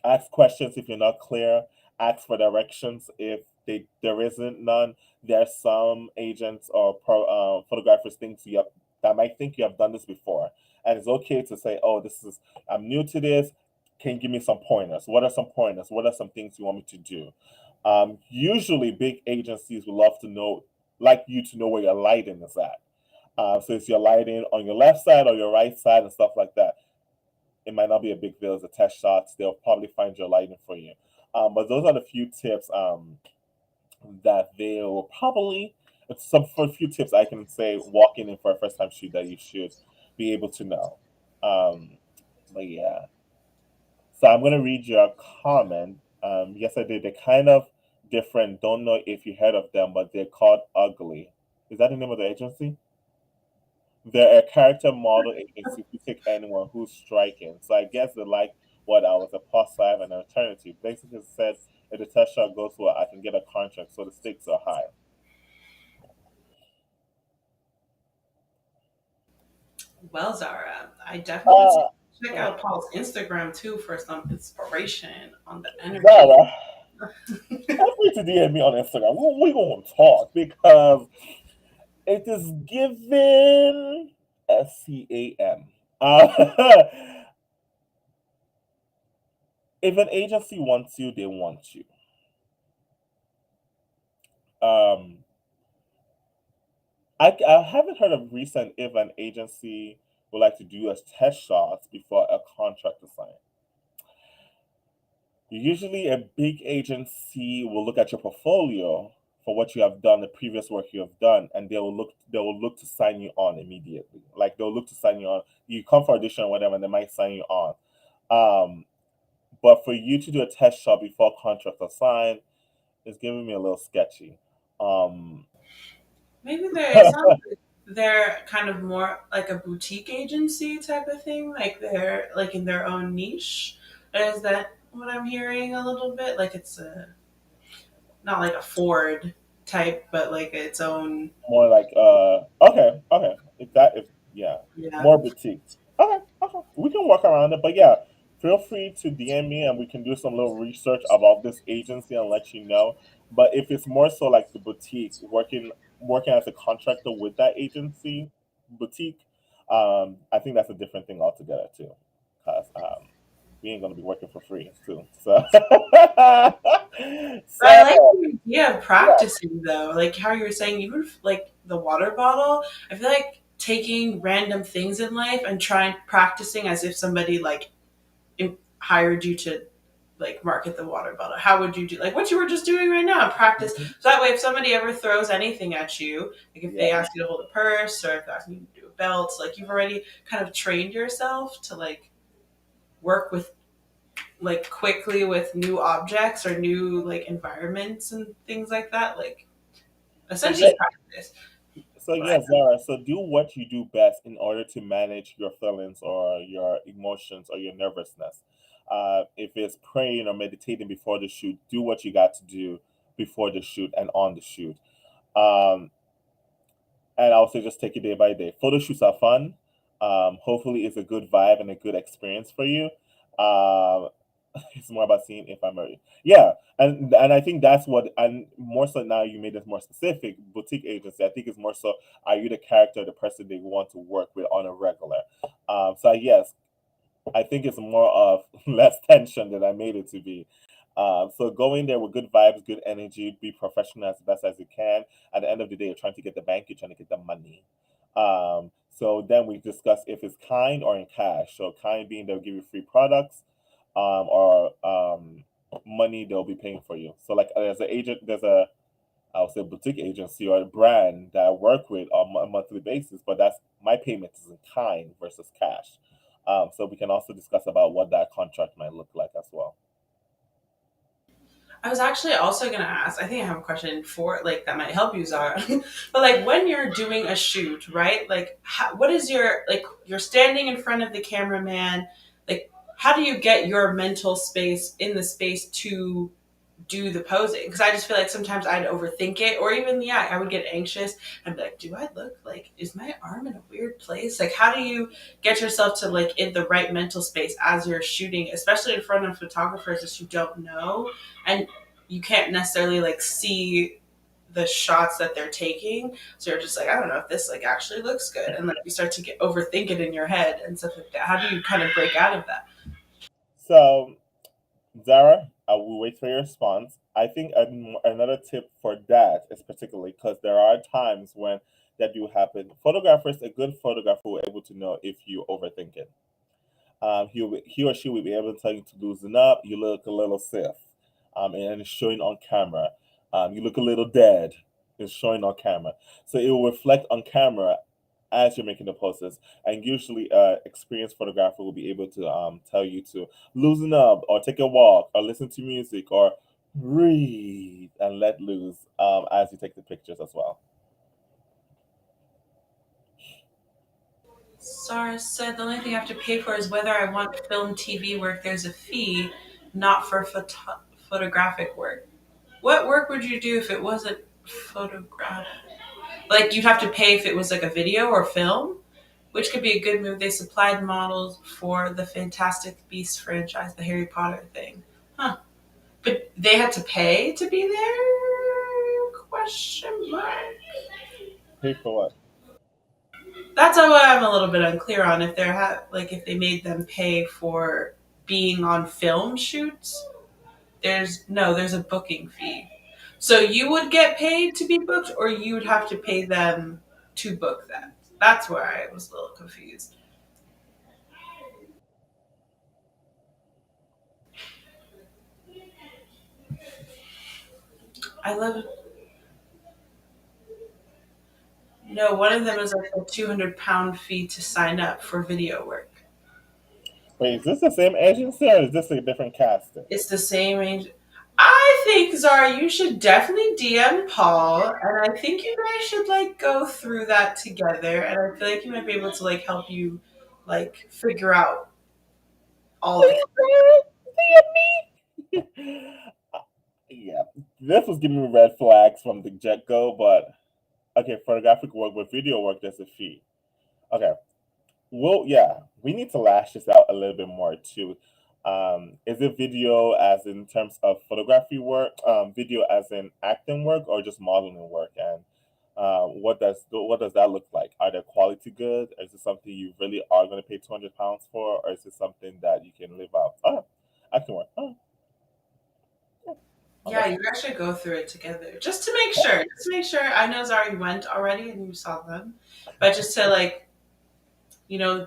ask questions if you're not clear. Ask for directions if there isn't none. There's some agents or photographers that might think you have done this before, and it's okay to say, "Oh, I'm new to this. Can you give me some pointers? What are some pointers? What are some things you want me to do?" Usually, big agencies would love to know, like you to know where your lighting is at. So is your lighting on your left side or your right side and stuff like that? It might not be a big deal as a test shots. They'll probably find your lighting for you. But those are the few tips that they will probably, some for a few tips I can say walking in for a first time shoot that you should be able to know. Um, but yeah, so I'm gonna read your comment. Yes, I did. They're kind of different. Don't know if you heard of them, but they're called Ugly. Is that the name of the agency? They're a character model agency to take anyone who's striking. So I guess they like what I was a plus five and an alternative. Basically said if the test shot goes well, I can get a contract, so the stakes are high. Well, Zara, I definitely want to Uh, check out Paul's Instagram too for some inspiration on the energy. Zara, feel free to DM me on Instagram. We're going to talk because it is given SCAM. Uh, if an agency wants you, they want you. Um, I haven't heard of recent if an agency would like to do a test shots before a contract is signed. Usually, a big agency will look at your portfolio for what you have done, the previous work you have done, and they will look to sign you on immediately. Like they'll look to sign you on. You come for audition or whatever, and they might sign you on. Um, but for you to do a test shot before contract is signed is giving me a little sketchy. Um, Maybe it sounds like they're kind of more like a boutique agency type of thing, like they're like in their own niche. Is that what I'm hearing a little bit? Like it's not like a Ford type, but like its own. More like okay, okay. If yeah, Yeah. more boutique. Okay, okay. We can work around it, but yeah, feel free to DM me and we can do some little research about this agency and let you know. But if it's more so like the boutique, working as a contractor with that agency boutique, I think that's a different thing altogether too. Cause we ain't gonna be working for free too. So But I like so the idea of yeah. practicing though, like how you were saying, even like the water bottle. I feel like taking random things in life and trying practicing as if somebody like hired you to like market the water bottle. How would you do like what you were just doing right now? Practice Mhm. so that way if somebody ever throws anything at you, like if they Yeah. ask you to hold a purse or if they ask you to do a belt, like you've already kind of trained yourself to like work with like quickly with new objects or new like environments and things like that. Like So yeah, essentially practice. so But yeah, Zara. So do what you do best in order to manage your feelings or your emotions or your nervousness. If it's praying or meditating before the shoot, do what you got to do before the shoot and on the shoot. Um, and I'll say just take it day by day. Photo shoots are fun. Hopefully, it's a good vibe and a good experience for you. Um, it's more about seeing if I'm ready. Yeah, and I think that's what, and more so now you made this more specific. Boutique agency, I think it's more so, are you the character, the person they want to work with on a regular? So yes, I think it's more of less tension than I made it to be. So go in there with good vibes, good energy, be professional as best as you can. At the end of the day, you're trying to get the bank, you're trying to get the money. So then we discuss if it's kind or in cash. So kind being they'll give you free products, or money they'll be paying for you. So like there's an agent, there's a I would say boutique agency or a brand that I work with on a monthly basis, but that's my payment is in kind versus cash. So we can also discuss about what that contract might look like as well. I was actually also gonna ask. I think I have a question for like that might help you, Zara. But like when you're doing a shoot, right? Like, what is your like? You're standing in front of the cameraman. Like, how do you get your mental space in the space to do the posing? Because I just feel like sometimes I'd overthink it, or even yeah, I would get anxious. I'd be like, do I look like is my arm in a weird place? Like, how do you get yourself to like in the right mental space as you're shooting, especially in front of photographers that you don't know, and you can't necessarily like see the shots that they're taking. So you're just like, I don't know if this like actually looks good, and like you start to get overthink it in your head and stuff like that. How do you kind of break out of that? So Zara, I will wait for your response. I think another tip for that is particularly because there are times when that do happen. Photographers, a good photographer will be able to know if you overthink it. He or she will be able to tell you to loosen up. You look a little stiff, and it's showing on camera. You look a little dead. It's showing on camera, so it will reflect on camera as you're making the poses. And usually, experienced photographer will be able to tell you to loosen up, or take a walk, or listen to music, or breathe and let loose as you take the pictures as well. Sarah said the only thing I have to pay for is whether I want film TV work. There's a fee, not for photographic work. What work would you do if it wasn't photograph? Like you'd have to pay if it was like a video or film, which could be a good move. They supplied models for the Fantastic Beasts franchise, the Harry Potter thing. Huh. But they had to pay to be there? Question mark. Pay for what? That's what I'm a little bit unclear on. If they're like if they made them pay for being on film shoots, there's a booking fee. So you would get paid to be booked, or you would have to pay them to book that. That's where I was a little confused. I love no. One of them is like a 200 pound fee to sign up for video work. Wait, is this the same agency or is this a different casting? It's the same range. I think Zara, you should definitely DM Paul, and I think you guys should like go through that together. And I feel like he might be able to like help you like figure out all the. Please, Sarah, yeah, this was giving me red flags from the get go, but okay, photographic work with video work, there's a fee. Okay, well, yeah, we need to lash this out a little bit more too. Is it video as in terms of photography work, video as in acting work, or just modeling work? And what does that look like? Are the quality good? Is it something you really are going to pay £200 for, or is it something that you can live out? Oh, acting work. Oh, oh, Yeah, that's you guys should go through it together just to make sure. Just to make sure. I know Zara, you went already and you saw them, but just to like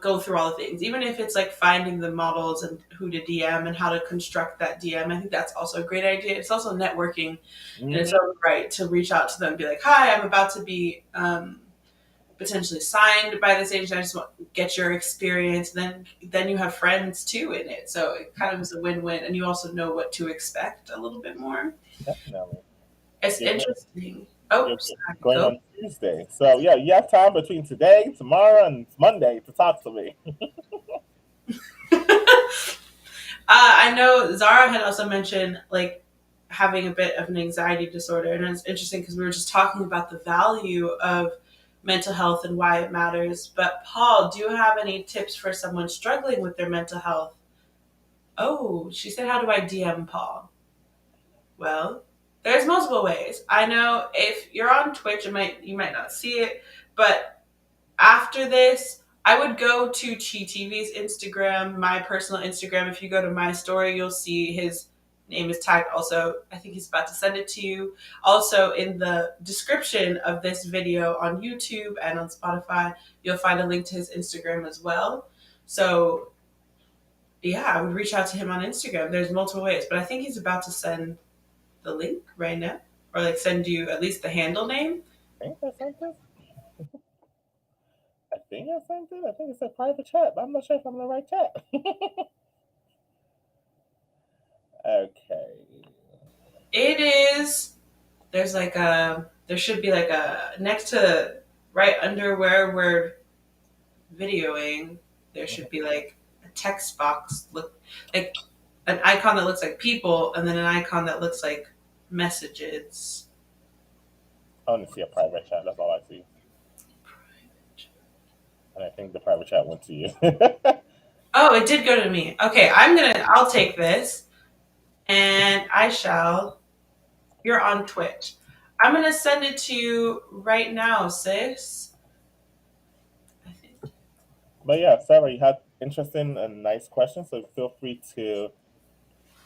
go through all the things, even if it's like finding the models and who to DM and how to construct that DM. I think that's also a great idea. It's also networking in its hmm own right to reach out to them and be like, hi, I'm about to be potentially signed by this agent. I just want to get your experience. And then you have friends too in it. So it kind of is a win-win. And you also know what to expect a little bit more. definitely. It's You're going, interesting. Oh, you're sorry. going Go. on Tuesday, so yeah, you have time between today, tomorrow, and Monday to talk to me. I know Zara had also mentioned like having a bit of an anxiety disorder, and it's interesting because we were just talking about the value of mental health and why it matters. But Paul, do you have any tips for someone struggling with their mental health? Oh, she said, "How do I DM Paul?" Well, there's multiple ways. I know if you're on Twitch, you might not see it, but after this, I would go to CHITV's Instagram, my personal Instagram. If you go to my story, you'll see his name is tagged also. I think he's about to send it to you. Also, in the description of this video on YouTube and on Spotify, you'll find a link to his Instagram as well. So, yeah, I would reach out to him on Instagram. There's multiple ways, but I think he's about to send the link right now, or like send you at least the handle name. I think I sent it. I think I sent it. I think it's a private chat, but I'm not sure if I'm in the right chat. Okay. It is. There's like a. There should be like a next to right under where we're videoing. There should be like a text box, look like an icon that looks like people, and then an icon that looks like messages. I only see a private chat. That's all I see. And I think the private chat went to you. Oh, it did go to me. Okay, I'll take this and I shall. You're on Twitch. I'm gonna send it to you right now, sis. I think. But yeah, Sarah, you had interesting and nice questions, so feel free to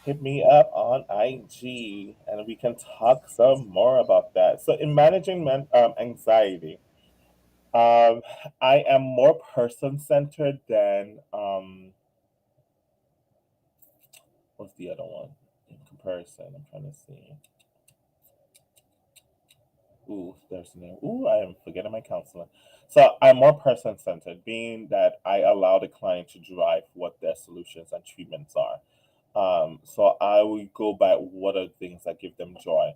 hit me up on IG and we can talk some more about that. So, in managing anxiety, um, I am more person centered than what's the other one in comparison? I'm trying to see. Ooh, there's no. Ooh, I am forgetting my counselor. So I'm more person centered, being that I allow the client to drive what their solutions and treatments are. So I will go by what are things that give them joy.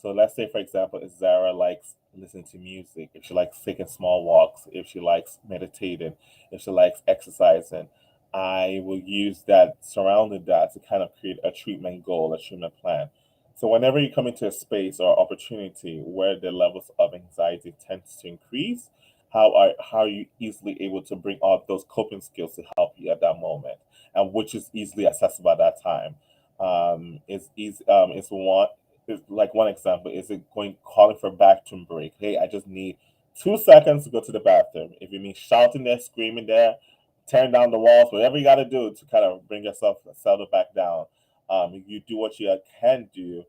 So let's say, for example, if Zara likes listening to music, if she likes taking small walks, if she likes meditating, if she likes exercising, I will use that, surrounding that, to kind of create a treatment goal, a treatment plan. So whenever you come into a space or opportunity where the levels of anxiety tends to increase, how are you easily able to bring out those coping skills to help you at that moment, and which is easily accessible at that time. Is easy. Is one is like one example. Is it going calling for a bathroom break? Hey, I just need 2 seconds to go to the bathroom. If you mean shouting there, screaming there, tearing down the walls, whatever you got to do to kind of bring yourself settle back down, you do what you can do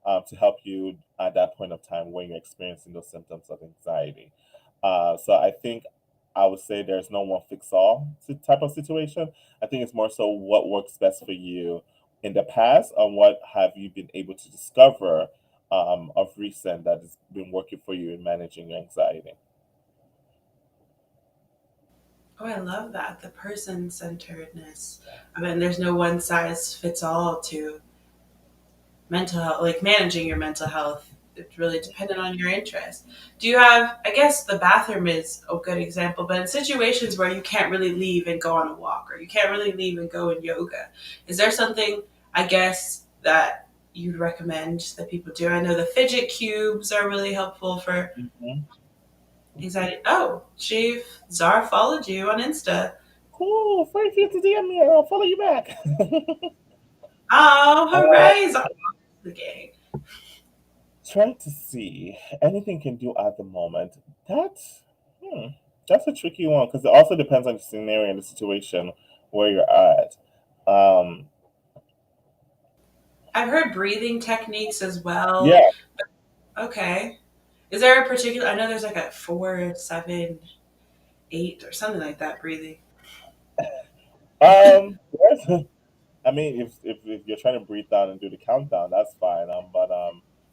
to help you at that point of time when you're experiencing those symptoms of anxiety. So I think I would say there's no one fix all type of situation. I think it's more so what works best for you in the past, and what have you been able to discover of recent that has been working for you in managing your anxiety. Oh, I love that. The person centeredness. I mean, there's no one size fits all to mental health, like managing your mental health. It's really dependent on your interest. Do you have, I guess the bathroom is a good example, but in situations where you can't really leave and go on a walk, or you can't really leave and go in yoga, is there something, I guess, that you'd recommend that people do? I know the fidget cubes are really helpful for Mhm. anxiety. Oh, Chief Zara followed you on Insta. Cool. Thank you to DM me. I'll follow you back. Oh, uh, hooray! Zara the gang. trying to see anything can do at the moment. That's hmm, that's a tricky one because it also depends on the scenario and the situation where you're at. Um, I've heard breathing techniques as well. yeah. Okay. Is there a particular? I know there's like a 4, 7, 8 or something like that breathing. I mean, if you're trying to breathe down and do the countdown, that's fine. But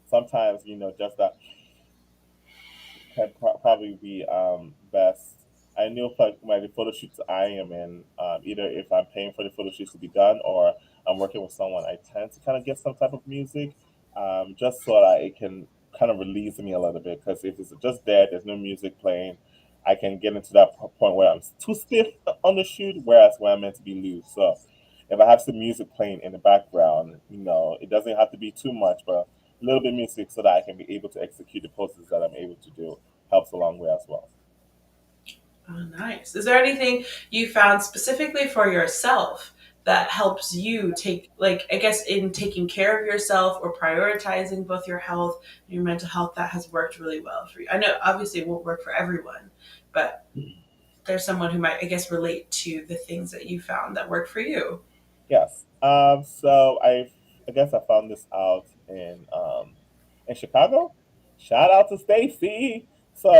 sometimes just that can probably be best. I know for my the photo shoots I am in, either if I'm paying for the photo shoots to be done or I'm working with someone, I tend to kind of get some type of music, just so that it can kind of release me a little bit. Because if it's just there, there's no music playing, I can get into that point where I'm too stiff on the shoot, whereas when I'm meant to be loose. So if I have some music playing in the background, it doesn't have to be too much, but a little bit of music so that I can be able to execute the poses that I'm able to do helps a long way as well. Oh, nice. Is there anything you found specifically for yourself that helps you take, like, I guess, in taking care of yourself or prioritizing both your health and your mental health that has worked really well for you? I know obviously it won't work for everyone, but there's someone who might, I guess, relate to the things that you found that worked for you. Yes. So I I guess I found this out in Chicago. Shout out to Stacy. So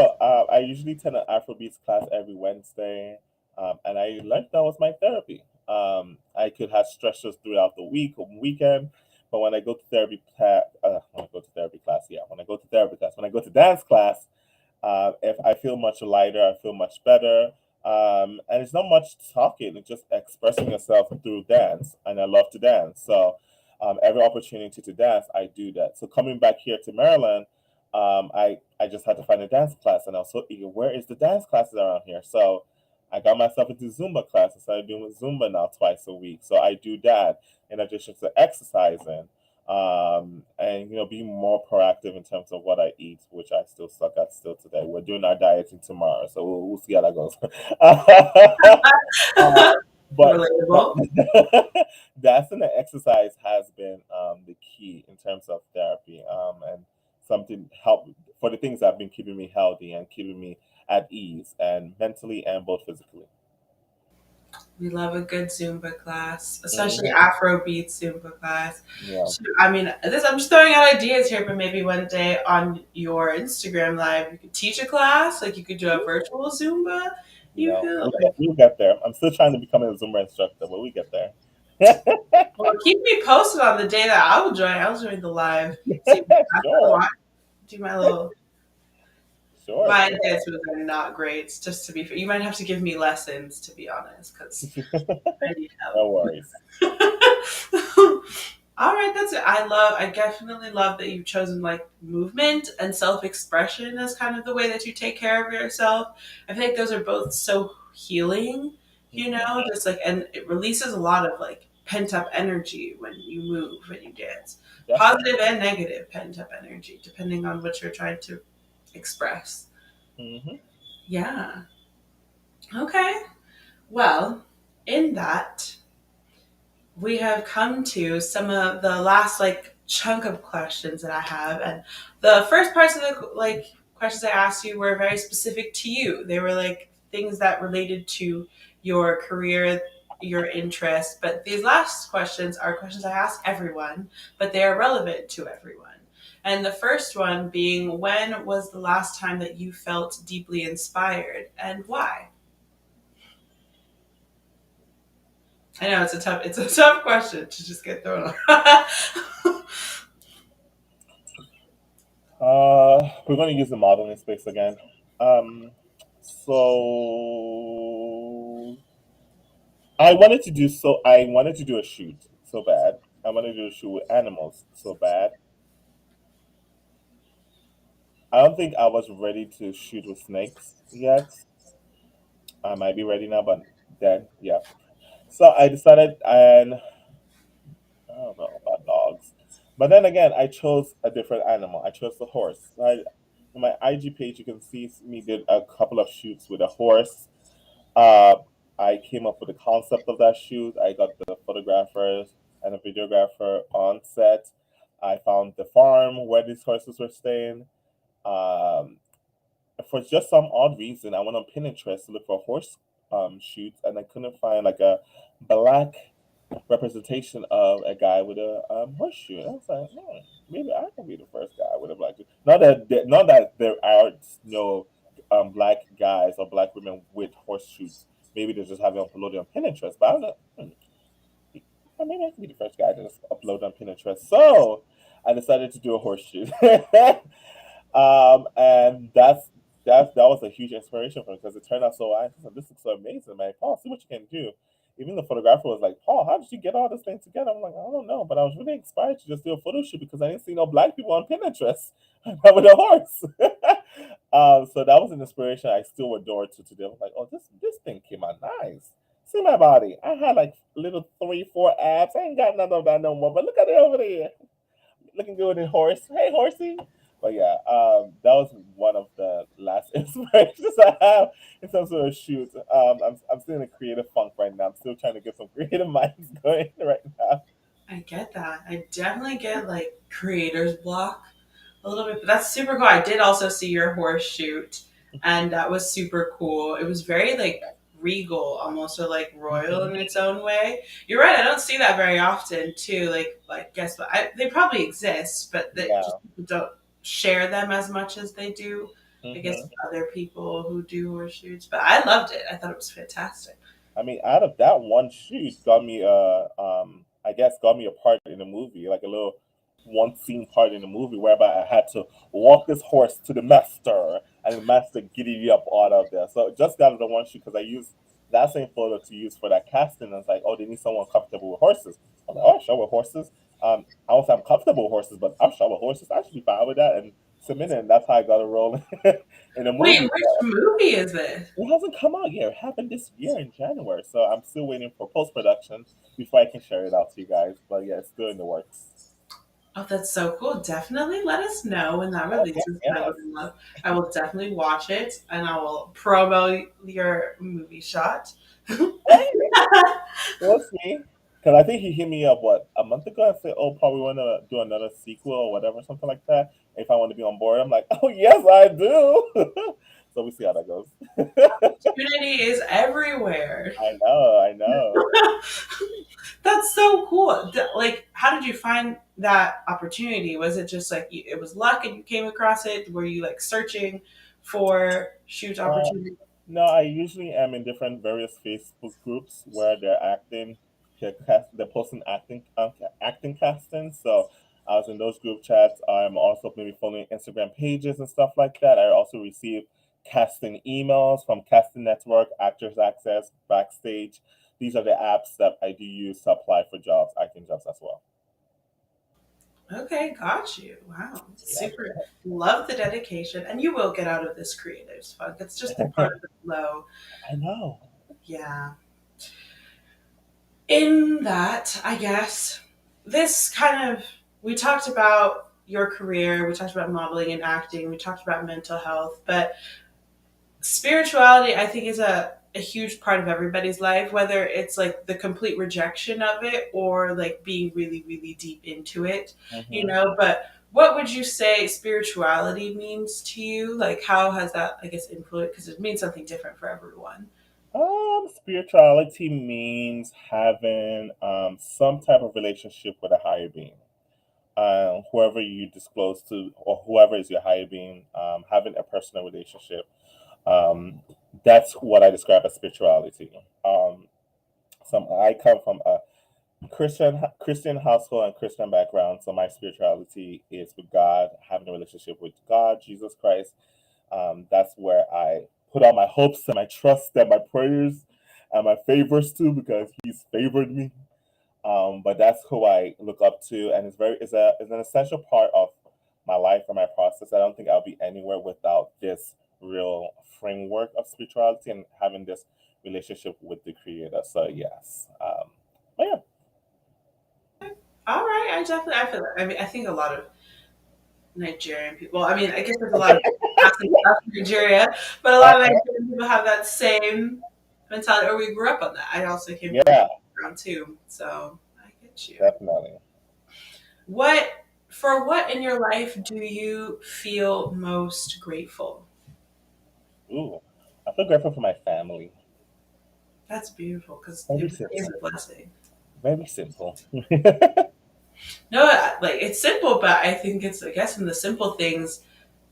I usually attend an Afrobeats class every Wednesday, and I learned that was my therapy. I could have stressors throughout the week or weekend, but when I go to when I go to dance class, if I feel much lighter, I feel much better. And it's not much talking; it's just expressing yourself through dance. And I love to dance, so every opportunity to dance, I do that. So coming back here to Maryland, I just had to find a dance class, and I was so eager. Where is the dance classes around here? So I got myself into Zumba class. I started doing Zumba now twice a week. So I do that in addition to exercising, and being more proactive in terms of what I eat, which I still suck at still today. We're doing our dieting tomorrow, so we'll see how that goes. uh, but that, Relatable. that's and the exercise has been the key in terms of therapy, and something help for the things that have been keeping me healthy and keeping me at ease and mentally and both physically. We love a good Zumba class, especially Hmm. Afro beat Zumba class. Yeah, I mean, I'm just throwing out ideas here, but maybe one day on your Instagram live, you could teach a class, like you could do a virtual Zumba. You could like, we'll get there. I'm still trying to become a Zumba instructor, but we get there. well, keep me posted on the day that I will join. I'll join the live. See, Sure, do my little. sure, My sure. dance moves are not great. Just to be fair, you might have to give me lessons, to be honest, because I need No worries. help. All right, that's it. I definitely love that you've chosen like movement and self expression as kind of the way that you take care of yourself. I feel like those are both so healing, Hmm. just like, and it releases a lot of like pent up energy when you move, when you dance, Definitely. positive and negative pent up energy, depending on what you're trying to express. Hmm. Yeah. Okay. Well, in that, we have come to some of the last like chunk of questions that I have, and the first parts of the like questions I asked you were very specific to you. They were like things that related to your career, your interests. But these last questions are questions I ask everyone, but they are relevant to everyone. And the first one being, when was the last time that you felt deeply inspired, and why? I know it's a tough question to just get thrown on. We're going to use the modeling space again. Um, so I wanted to do a shoot so bad. I wanted to do a shoot with animals so bad. I don't think I was ready to shoot with snakes yet. I might be ready now, but then yeah. So I decided, and I don't know about dogs, but then again, I chose a different animal. I chose the horse. On my IG page, you can see me did a couple of shoots with a horse. Uh, I came up with the concept of that shoot. I got the photographers and a videographer on set. I found the farm where these horses were staying. Um, for just some odd reason, I went on Pinterest to look for horse shoots, and I couldn't find like a black representation of a guy with a horseshoe. And I was like, maybe I can be the first guy with a black. Not that there are no black guys or black women with horseshoes. Maybe they just haven't uploaded on Pinterest. But I was like, maybe I can be the first guy to just upload on Pinterest. So I decided to do a horseshoe. And that was a huge inspiration for me because it turned out so. I said, "This looks so amazing, man! Paul, see what you can do." Even the photographer was like, "Paul, how did you get all this thing together?" I'm like, "I don't know," but I was really inspired to just do a photo shoot because I didn't see no black people on Pinterest with a horse. So that was an inspiration I still adore to today. I was like, "Oh, this thing came out nice." See my body. I had like little 3, 4 abs. I ain't got none of that no more. But look at it over there, looking good in horse. Hey, horsey. But yeah, that was one of the last inspirations I have in terms of a shoot. I'm still in a creative funk right now. I'm still trying to get some creative minds going right now. I get that. I definitely get like creator's block a little bit, but that's super cool. I did also see your horse shoot, and that was super cool. It was very like regal almost, or like royal Hmm. in its own way. You're right. I don't see that very often too. Like guess what? They probably exist, but that just Yeah. people don't share them as much as they do. I guess Hmm. other people who do horseshoes. But I loved it. I thought it was fantastic. I mean, out of that one shoot, got me I guess got me a part in the movie, like a little one scene part in the movie, whereby I had to walk this horse to the master, and the master giddy me up out of there. So just got the one shoot because I used that same photo to use for that casting. And I was like, oh, they need someone comfortable with horses. I'm like, oh, sure with horses. I don't say I'm comfortable with horses, but I'm sure with horses. I should be fine with that. And submit it, and that's how I got a role in the Wait, movie. which movie is this? It hasn't come out yet. It happened this year in January, so I'm still waiting for post production before I can share it out to you guys. But yeah, it's still in the works. Oh, that's so cool. Definitely let us know when that Okay, releases. I would yes. love, I will definitely watch it and I will promo your movie shot. Hey, we'll see. Because I think he hit me up what a month ago and said, "Oh, probably want to do another sequel or whatever, something like that." If I want to be on board, I'm like, "Oh yes, I do." So we see how that goes. Opportunity is everywhere. I know, I know. That's so cool. Like, how did you find that opportunity? Was it just like it was luck and you came across it? Were you like searching for shoot Uh, opportunity? No, I usually am in different various Facebook groups where they're posting acting casting. So I was in those group chats. I'm also maybe following Instagram pages and stuff like that. I also receive casting emails from Casting Network, Actors Access, Backstage. These are the apps that I do use to apply for jobs, acting jobs as well. Okay, got you. Wow, Yeah, super. Love the dedication, and you will get out of this creative funk. It's just part of the flow. I know. Yeah. In that, I guess this kind of we talked about your career, we talked about modeling and acting, we talked about mental health, but spirituality I think is a huge part of everybody's life, whether it's like the complete rejection of it or like being really really deep into it, Hmm. but what would you say spirituality means to you? Like how has that, I guess, influenced, because it means something different for everyone. Spirituality means having some type of relationship with a higher being. Whoever you disclose to, or whoever is your higher being, having a personal relationship. Um, that's what I describe as spirituality. I come from a Christian household and Christian background, so my spirituality is with God, having a relationship with God, Jesus Christ. That's where I put all my hopes and my trust and my prayers and my favors to, because He's favored me. But that's who I look up to, and it's an essential part of my life and my process. I don't think I'll be anywhere without this real framework of spirituality and having this relationship with the Creator. So yes, but yeah, All right, I feel that. I mean, I think a lot of Nigerian people. I mean, I guess there's a lot of African stuff in Nigeria, but a I, lot of Nigerian people have that same mentality, or we grew up on that. I also came from yeah, around too, so I get you. definitely. What for? What in your life do you feel most grateful? Ooh, I feel grateful for my family. That's beautiful because it Very really is simple. a blessing. Very simple. No, like it's simple, but I think it's, I guess, in the simple things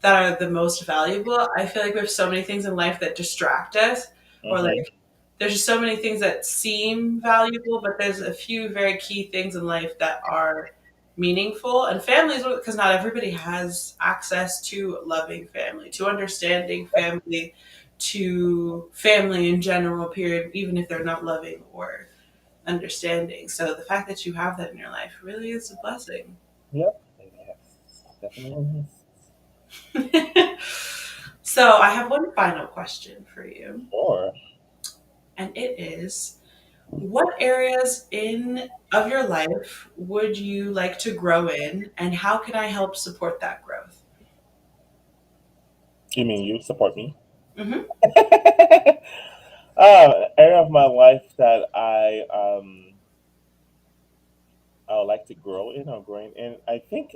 that are the most valuable. I feel like we have so many things in life that distract us, or Hmm. like there's just so many things that seem valuable, but there's a few very key things in life that are meaningful. And families, because not everybody has access to loving family, to understanding family, to family in general, period, even if they're not loving or understanding. So the fact that you have that in your life really is a blessing. Yep. Yes, definitely. So I have one final question for you, Sure. and it is, what areas in of your life would you like to grow in, and how can I help support that growth? You mean you support me? Hmm. Area of my life that I would like to grow in or growing in. I think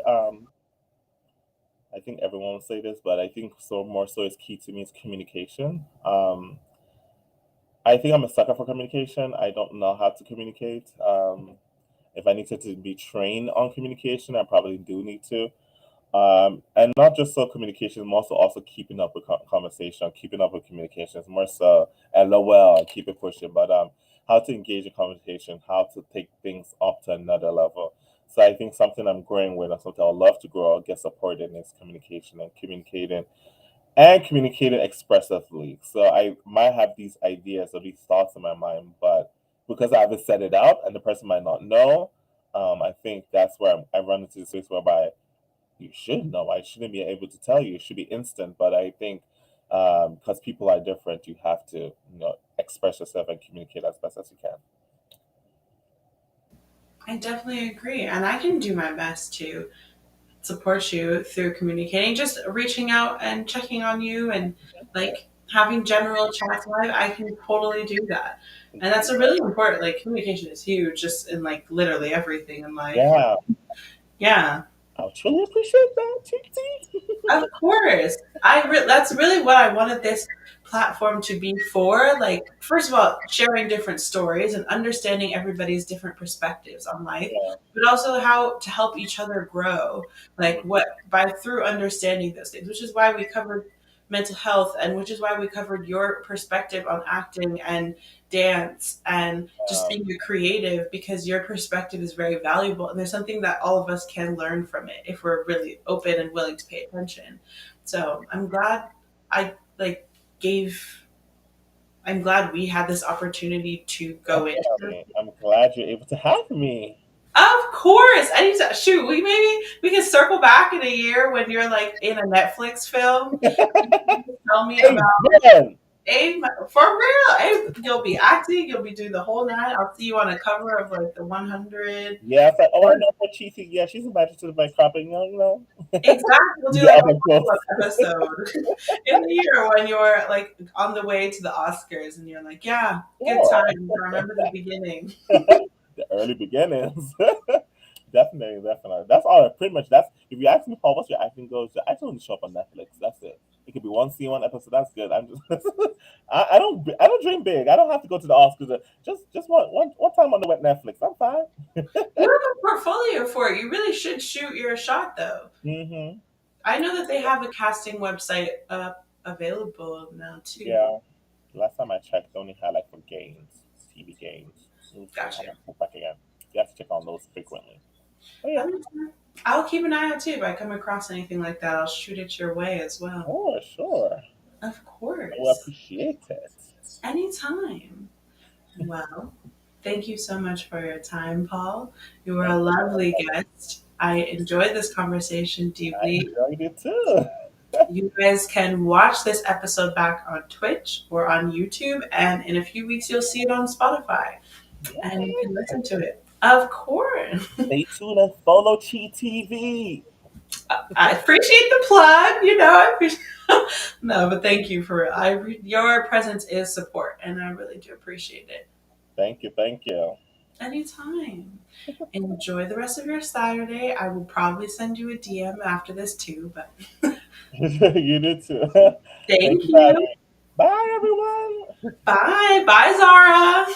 everyone will say this, but I think so more so is key to me is communication. I think I'm a sucker for communication. I don't know how to communicate. If I needed to be trained on communication, I probably do need to. And not just so communication, more so also keeping up with conversation, keeping up with communications, more so LOL and keep it pushing, but how to engage in conversation, how to take things up to another level. So I think something I'm growing with and something I'd love to grow or get support in is communication and communicating expressively. So I might have these ideas or these thoughts in my mind, but because I haven't set it out and the person might not know, I think that's where I run into the space whereby you should know. I shouldn't be able to tell you. It should be instant. But I think because people are different, you have to express yourself and communicate as best as you can. I definitely agree. And I can do my best to support you through communicating, just reaching out and checking on you and like having general chats live. I can totally do that. And that's a really important, like, communication is huge just in like literally everything in life. Yeah, Yeah. I truly appreciate that, Titi. Of course. That's really what I wanted this platform to be for. Like, first of all, sharing different stories and understanding everybody's different perspectives on life, Yeah. but also how to help each other grow. Like what by through understanding those things, which is why we covered mental health and which is why we covered your perspective on acting and dance and just Um, being a creative because your perspective is very valuable and there's something that all of us can learn from it if we're really open and willing to pay attention. So I'm glad I like gave I'm glad we had this opportunity to go into this. definitely. I'm glad you're able to have me. Of course. Anytime. Shoot, we maybe we can circle back in a year when you're like in a Netflix film. Tell me about Amen. for real. You'll be acting. You'll be doing the whole night. I'll see you on a cover of like the 100. Yeah, it's like, oh, I Or know what cheating. Yeah, she's invited to the cropping, exactly. We'll do the like a other follow up close. episode in the year when you're like on the way to the Oscars and you're like, yeah, good Sure. times. I remember the beginning. The early beginnings. Definitely, definitely. That's all. Pretty much. That's if you ask me, Paul, what's your acting goals? I just want to show up on Netflix. That's it. It could be one scene, one episode. That's good. I'm just. I don't dream big. I don't have to go to the Oscars. Just one time on the wet Netflix. I'm fine. You have a portfolio for it. You really should shoot your shot though. Hmm. I know that they have a casting website available now too. Yeah. Last time I checked, they only had like for games, TV games. I Gotcha. have to go back again. You have to check on those frequently. Oh yeah. That makes sense. I'll keep an eye out too. If I come across anything like that, I'll shoot it your way as well. Oh sure. Of I will course. appreciate it. Anytime. Well, thank you so much for your time, Paul. You were a Thank you very lovely much. guest. I enjoyed this conversation I deeply. enjoyed it too. You guys can watch this episode back on Twitch or on YouTube, and in a few weeks, you'll see it on Spotify and you can listen to it. Of course. Stay tuned and follow CHITV. I appreciate the plug. I appreciate. No, but thank you for your presence is support, and I really do appreciate it. Thank you, thank you. Anytime. Enjoy the rest of your Saturday. I will probably send you a DM after this too, but You did too. Thank thank you for having you. me. Bye, everyone. Bye. Bye, Zara.